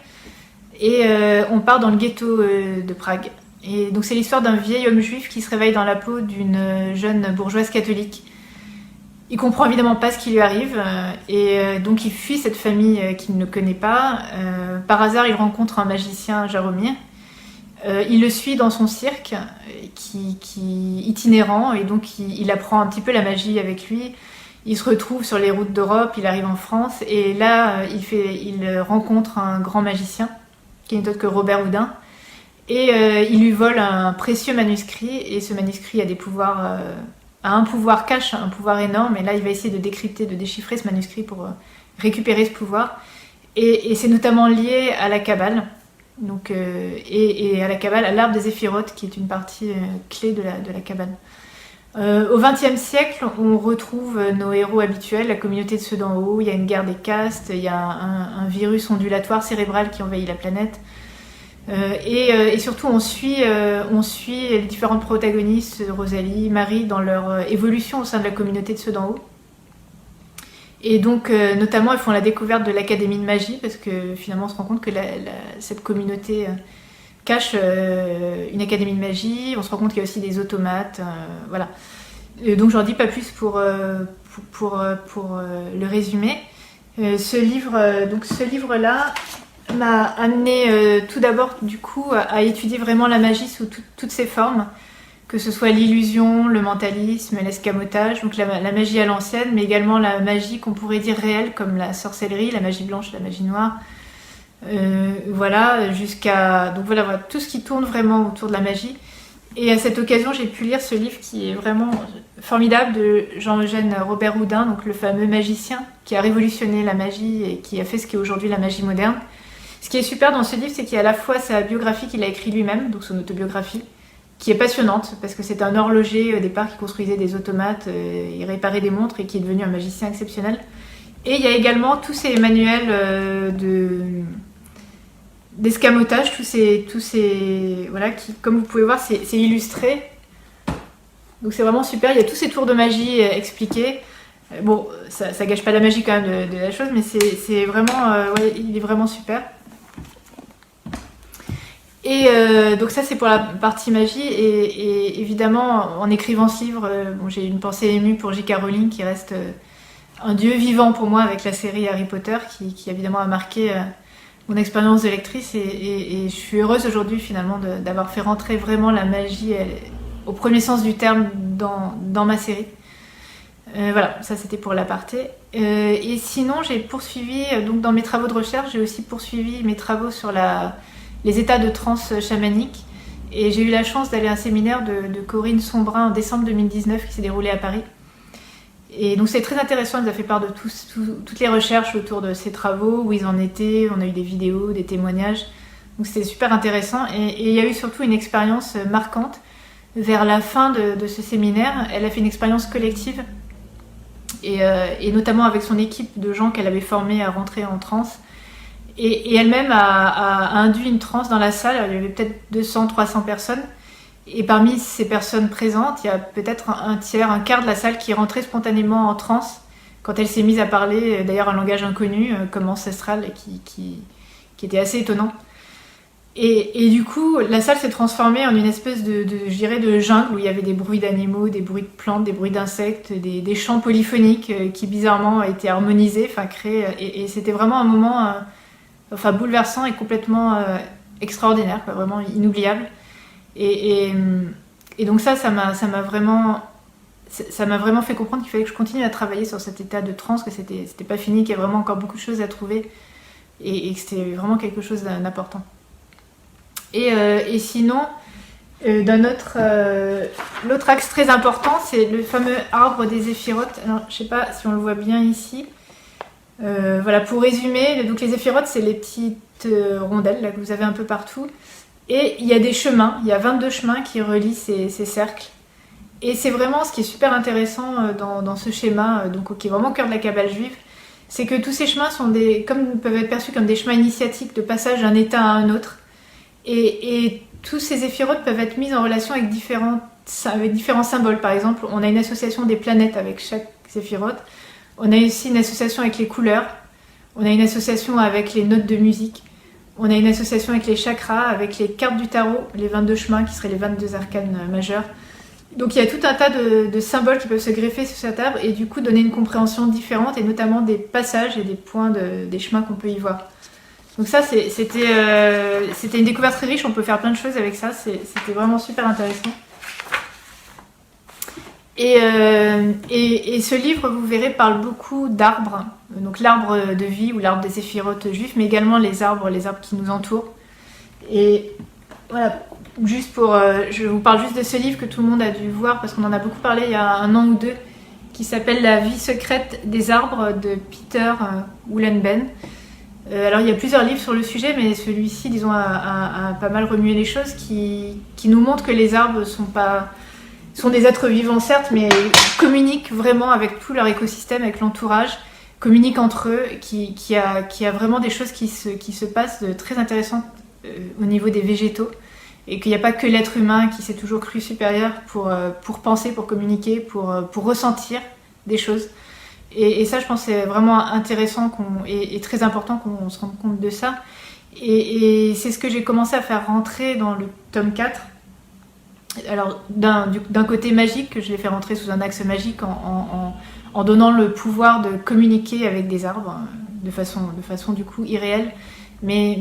[SPEAKER 1] et on part dans le ghetto de Prague. Et donc c'est l'histoire d'un vieil homme juif qui se réveille dans la peau d'une jeune bourgeoise catholique. Il comprend évidemment pas ce qui lui arrive, et donc il fuit cette famille qu'il ne connaît pas. Par hasard, il rencontre un magicien, Jaromir. Il le suit dans son cirque, qui itinérant, et donc il apprend un petit peu la magie avec lui. Il se retrouve sur les routes d'Europe, il arrive en France, et là il rencontre un grand magicien, qui n'est autre que Robert Houdin, et il lui vole un précieux manuscrit, et ce manuscrit a des pouvoirs... a un pouvoir cache, un pouvoir énorme, et là il va essayer de décrypter, de déchiffrer ce manuscrit pour récupérer ce pouvoir, et c'est notamment lié à la Kabbale, donc, et à la Kabbale, à l'arbre des Éphirotes, qui est une partie clé de la Kabbale. Au XXe siècle, on retrouve nos héros habituels, la communauté de ceux d'en haut, il y a une guerre des castes, il y a un virus ondulatoire cérébral qui envahit la planète. Et surtout, on suit les différentes protagonistes, Rosalie, Marie, dans leur évolution au sein de la communauté de ceux d'en haut. Et donc, notamment, elles font la découverte de l'Académie de magie, parce que finalement, on se rend compte que cette communauté cache une Académie de magie. On se rend compte qu'il y a aussi des automates, voilà. Donc, j'en dis pas plus pour le résumer. Ce livre-là m'a amené tout d'abord du coup à étudier vraiment la magie sous toutes ses formes, que ce soit l'illusion, le mentalisme, l'escamotage, donc la magie à l'ancienne, mais également la magie qu'on pourrait dire réelle, comme la sorcellerie, la magie blanche, la magie noire. Voilà, donc voilà, tout ce qui tourne vraiment autour de la magie. Et à cette occasion, j'ai pu lire ce livre qui est vraiment formidable de Jean-Eugène Robert Houdin, donc le fameux magicien qui a révolutionné la magie et qui a fait ce qu'est aujourd'hui la magie moderne. Ce qui est super dans ce livre, c'est qu'il y a à la fois sa biographie qu'il a écrite lui-même, donc son autobiographie, qui est passionnante parce que c'est un horloger au départ qui construisait des automates, il réparait des montres et qui est devenu un magicien exceptionnel. Et il y a également tous ces manuels d'escamotage, tous ces voilà, qui, comme vous pouvez voir, c'est illustré. Donc c'est vraiment super. Il y a tous ces tours de magie expliqués. Bon, ça gâche pas la magie quand même de la chose, mais c'est vraiment, ouais, il est vraiment super. Et donc ça c'est pour la partie magie et évidemment en écrivant ce livre, bon, j'ai une pensée émue pour J.K. Rowling qui reste un dieu vivant pour moi avec la série Harry Potter qui évidemment a marqué mon expérience de lectrice et je suis heureuse aujourd'hui finalement d'avoir fait rentrer vraiment la magie au premier sens du terme dans ma série. Voilà, ça c'était pour l'aparté. Et sinon j'ai poursuivi, donc dans mes travaux de recherche, j'ai aussi poursuivi mes travaux sur les états de transe chamanique. Et j'ai eu la chance d'aller à un séminaire de Corinne Sombrin en décembre 2019 qui s'est déroulé à Paris. Et donc c'est très intéressant, elle nous a fait part de toutes les recherches autour de ses travaux, où ils en étaient, on a eu des vidéos, des témoignages. Donc c'était super intéressant. Et il y a eu surtout une expérience marquante. Vers la fin de ce séminaire, elle a fait une expérience collective, et notamment avec son équipe de gens qu'elle avait formés à rentrer en transe. Et elle-même a induit une transe dans la salle, il y avait peut-être 200-300 personnes. Et parmi ces personnes présentes, il y a peut-être un tiers, un quart de la salle qui est rentrée spontanément en transe quand elle s'est mise à parler, d'ailleurs un langage inconnu, comme ancestral, qui était assez étonnant. Et du coup, la salle s'est transformée en une espèce je dirais, de jungle où il y avait des bruits d'animaux, des bruits de plantes, des bruits d'insectes, des chants polyphoniques qui bizarrement étaient harmonisés, créés. Et c'était vraiment un moment bouleversant et complètement extraordinaire, vraiment inoubliable. Et donc ça m'a vraiment fait comprendre qu'il fallait que je continue à travailler sur cet état de transe, que c'était pas fini, qu'il y a vraiment encore beaucoup de choses à trouver et que c'était vraiment quelque chose d'important. Et sinon, l'autre axe très important, c'est le fameux arbre des zéphirotes. Alors, je sais pas si on le voit bien ici. Voilà, pour résumer, donc les zéphirotes, c'est les petites rondelles là, que vous avez un peu partout. Et il y a des chemins, il y a 22 chemins qui relient ces cercles. Et c'est vraiment ce qui est super intéressant dans ce schéma, qui est vraiment au cœur de la Kabbale juive, c'est que tous ces chemins peuvent être perçus comme des chemins initiatiques de passage d'un état à un autre. Et tous ces zéphirotes peuvent être mis en relation avec différents symboles. Par exemple, on a une association des planètes avec chaque zéphirote. On a aussi une association avec les couleurs. On a une association avec les notes de musique. On a une association avec les chakras, avec les cartes du tarot, les 22 chemins qui seraient les 22 arcanes majeurs. Donc il y a tout un tas de symboles qui peuvent se greffer sur cet arbre et du coup donner une compréhension différente et notamment des passages et des points des chemins qu'on peut y voir. Donc ça c'était une découverte très riche, on peut faire plein de choses avec ça, c'était vraiment super intéressant. Et ce livre, vous verrez, parle beaucoup d'arbres, donc l'arbre de vie ou l'arbre des zéphirotes juifs, mais également les arbres qui nous entourent. Et voilà, je vous parle juste de ce livre que tout le monde a dû voir parce qu'on en a beaucoup parlé il y a 1 an ou 2, qui s'appelle La vie secrète des arbres de Peter Wohlenben. Alors il y a plusieurs livres sur le sujet, mais celui-ci, disons, a pas mal remué les choses, qui nous montre que les arbres sont des êtres vivants certes, mais communiquent vraiment avec tout leur écosystème, avec l'entourage, communiquent entre eux, qui a vraiment des choses qui se passent de très intéressantes au niveau des végétaux, et qu'il n'y a pas que l'être humain qui s'est toujours cru supérieur pour penser, pour communiquer, pour ressentir des choses. Et ça, je pense, c'est vraiment intéressant et très important qu'on se rende compte de ça. Et c'est ce que j'ai commencé à faire rentrer dans le tome 4. Alors, d'un côté magique, que je l'ai fait rentrer sous un axe magique en donnant le pouvoir de communiquer avec des arbres, de façon du coup irréelle. Mais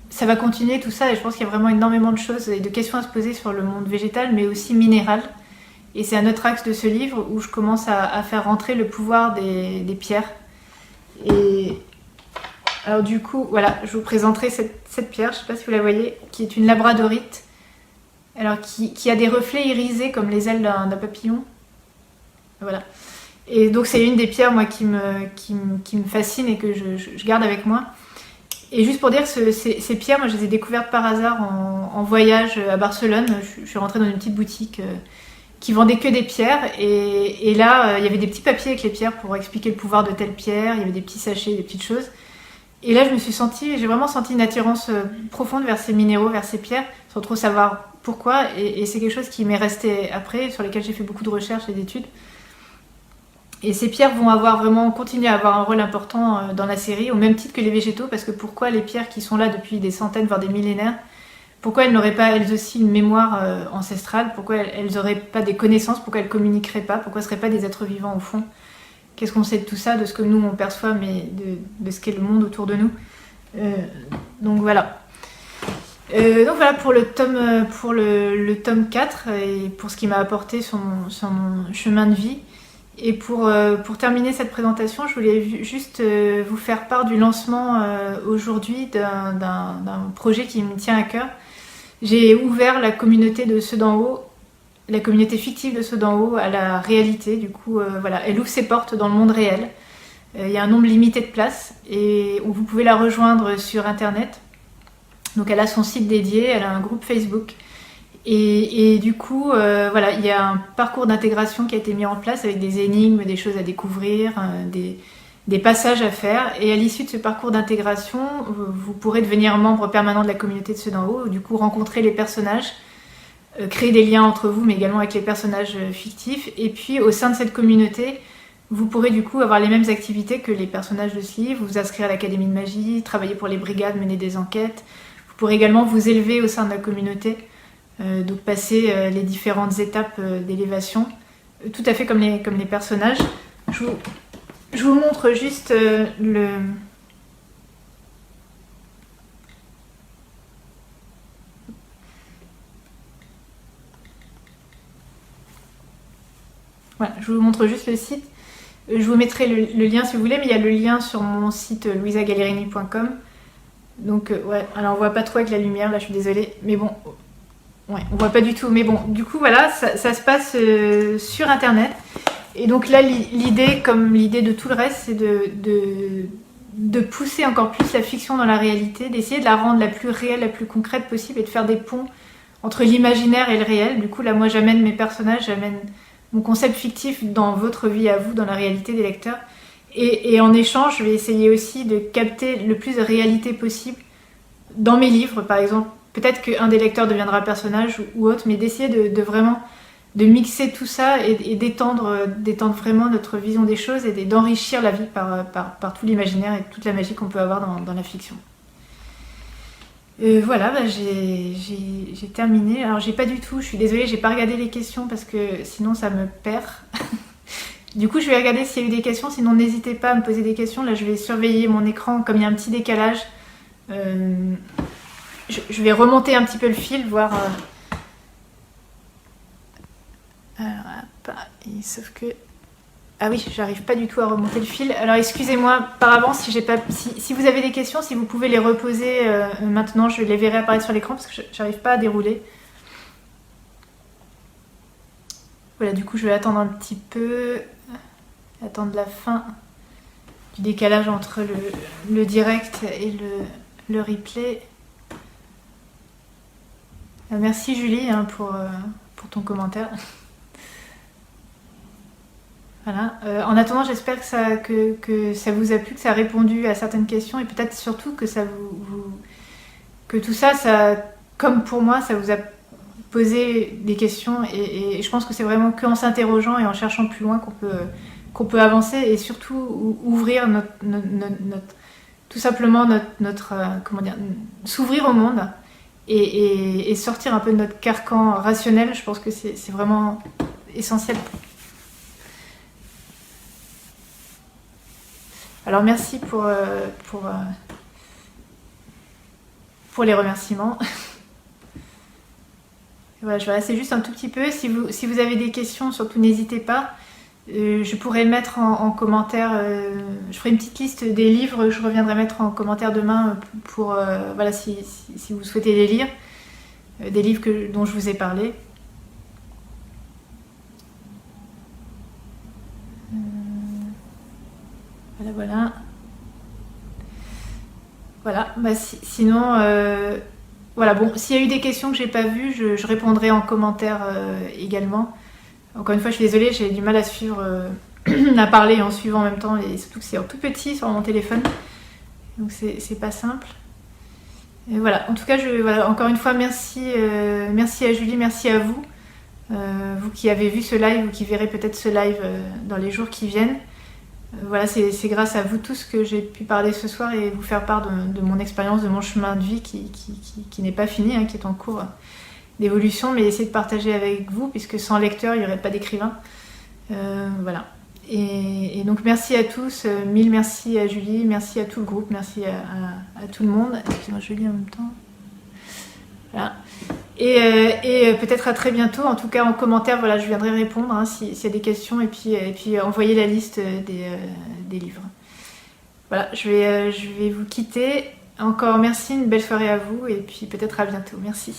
[SPEAKER 1] ça va continuer tout ça, et je pense qu'il y a vraiment énormément de choses et de questions à se poser sur le monde végétal, mais aussi minéral. Et c'est un autre axe de ce livre où je commence à faire rentrer le pouvoir des pierres. Et alors du coup, voilà, je vous présenterai cette pierre, je ne sais pas si vous la voyez, qui est une labradorite, alors qui a des reflets irisés comme les ailes d'un papillon. Voilà. Et donc c'est une des pierres moi qui me fascine et que je garde avec moi. Et juste pour dire, ces pierres, moi je les ai découvertes par hasard en voyage à Barcelone. Je suis rentrée dans une petite boutique qui vendait que des pierres. Et là, il y avait des petits papiers avec les pierres pour expliquer le pouvoir de telle pierre. Il y avait des petits sachets, des petites choses. Et là, j'ai vraiment senti une attirance profonde vers ces minéraux, vers ces pierres, sans trop savoir pourquoi. Et c'est quelque chose qui m'est resté après, sur lesquels j'ai fait beaucoup de recherches et d'études. Et ces pierres vont continuer à avoir un rôle important dans la série, au même titre que les végétaux, parce que pourquoi les pierres qui sont là depuis des centaines, voire des millénaires, pourquoi elles n'auraient pas elles aussi une mémoire ancestrale, pourquoi elles n'auraient pas des connaissances, pourquoi elles ne communiqueraient pas, pourquoi ce ne seraient pas des êtres vivants au fond? Qu'est-ce qu'on sait de tout ça, de ce que nous on perçoit, mais de ce qu'est le monde autour de nous? Donc voilà. Donc voilà pour le tome 4 et pour ce qui m'a apporté sur mon chemin de vie. Et pour terminer cette présentation, je voulais juste vous faire part du lancement aujourd'hui d'un projet qui me tient à cœur. J'ai ouvert la communauté de ceux d'en haut, la communauté fictive de ceux d'en haut à la réalité. Du coup, voilà, elle ouvre ses portes dans le monde réel. Il y a un nombre limité de places et où vous pouvez la rejoindre sur Internet. Donc elle a son site dédié, elle a un groupe Facebook. Et du coup, voilà, il y a un parcours d'intégration qui a été mis en place avec des énigmes, des choses à découvrir, des passages à faire. Et à l'issue de ce parcours d'intégration, vous pourrez devenir membre permanent de la communauté de ceux d'en haut, du coup rencontrer les personnages, créer des liens entre vous, mais également avec les personnages fictifs. Et puis au sein de cette communauté, vous pourrez du coup avoir les mêmes activités que les personnages de ce livre, vous inscrire à l'Académie de magie, travailler pour les brigades, mener des enquêtes. Vous pourrez également vous élever au sein de la communauté. Donc passer les différentes étapes d'élévation, tout à fait comme les personnages. Je vous montre juste le... Voilà, je vous montre juste le site. Je vous mettrai le lien si vous voulez, mais il y a le lien sur mon site louisagallerini.com. Donc ouais, alors on voit pas trop avec la lumière, là je suis désolée, mais bon... Ouais, on voit pas du tout, mais bon, du coup voilà, ça se passe sur Internet. Et donc là, l'idée, comme l'idée de tout le reste, c'est de pousser encore plus la fiction dans la réalité, d'essayer de la rendre la plus réelle, la plus concrète possible et de faire des ponts entre l'imaginaire et le réel. Du coup là, moi j'amène mes personnages, j'amène mon concept fictif dans votre vie à vous, dans la réalité des lecteurs. Et en échange, je vais essayer aussi de capter le plus de réalité possible dans mes livres, par exemple. Peut-être qu'un des lecteurs deviendra personnage ou autre, mais d'essayer de vraiment de mixer tout ça et d'étendre vraiment notre vision des choses et d'enrichir la vie par tout l'imaginaire et toute la magie qu'on peut avoir dans la fiction. Voilà, bah j'ai terminé. Alors j'ai pas du tout, je suis désolée, j'ai pas regardé les questions parce que sinon ça me perd. Du coup je vais regarder s'il y a eu des questions, sinon n'hésitez pas à me poser des questions. Là je vais surveiller mon écran comme il y a un petit décalage. Je vais remonter un petit peu le fil, voir... Alors, hop, sauf que... Ah oui, j'arrive pas du tout à remonter le fil. Alors, excusez-moi par avance si vous avez des questions, si vous pouvez les reposer maintenant, je les verrai apparaître sur l'écran parce que j'arrive pas à dérouler. Voilà, du coup, je vais attendre un petit peu. Attendre la fin du décalage entre le direct et le replay. Merci Julie pour ton commentaire. Voilà. En attendant, j'espère que ça vous a plu, que ça a répondu à certaines questions et peut-être surtout que que tout ça, comme pour moi, ça vous a posé des questions et je pense que c'est vraiment qu'en s'interrogeant et en cherchant plus loin qu'on peut avancer et surtout ouvrir tout simplement notre comment dire, s'ouvrir au monde. Et sortir un peu de notre carcan rationnel, je pense que c'est vraiment essentiel. Alors merci pour les remerciements. Voilà, je vais rester juste un tout petit peu. Si vous avez des questions, surtout n'hésitez pas. Je pourrais mettre en commentaire, je ferai une petite liste des livres que je reviendrai mettre en commentaire demain pour voilà, si vous souhaitez les lire, des livres dont je vous ai parlé. Voilà. Voilà, bah, sinon, voilà, bon, s'il y a eu des questions que j'ai pas vues, je répondrai en commentaire également. Encore une fois, je suis désolée, j'ai du mal à suivre, à parler en suivant en même temps, et surtout que c'est en tout petit sur mon téléphone, donc c'est pas simple. Et voilà, en tout cas, voilà, encore une fois, merci à Julie, merci à vous, vous qui avez vu ce live ou qui verrez peut-être ce live dans les jours qui viennent. Voilà, c'est grâce à vous tous que j'ai pu parler ce soir et vous faire part de mon expérience, de mon chemin de vie qui n'est pas fini, hein, qui est en cours d'évolution, mais essayer de partager avec vous, puisque sans lecteur, il n'y aurait pas d'écrivain. Voilà. Et donc merci à tous, mille merci à Julie, merci à tout le groupe, merci à tout le monde. Excusez-moi, Julie en même temps. Voilà. Et peut-être à très bientôt. En tout cas, en commentaire, voilà, je viendrai répondre hein, s'il y a des questions et puis envoyer la liste des livres. Voilà, je vais vous quitter. Encore merci, une belle soirée à vous et puis peut-être à bientôt. Merci.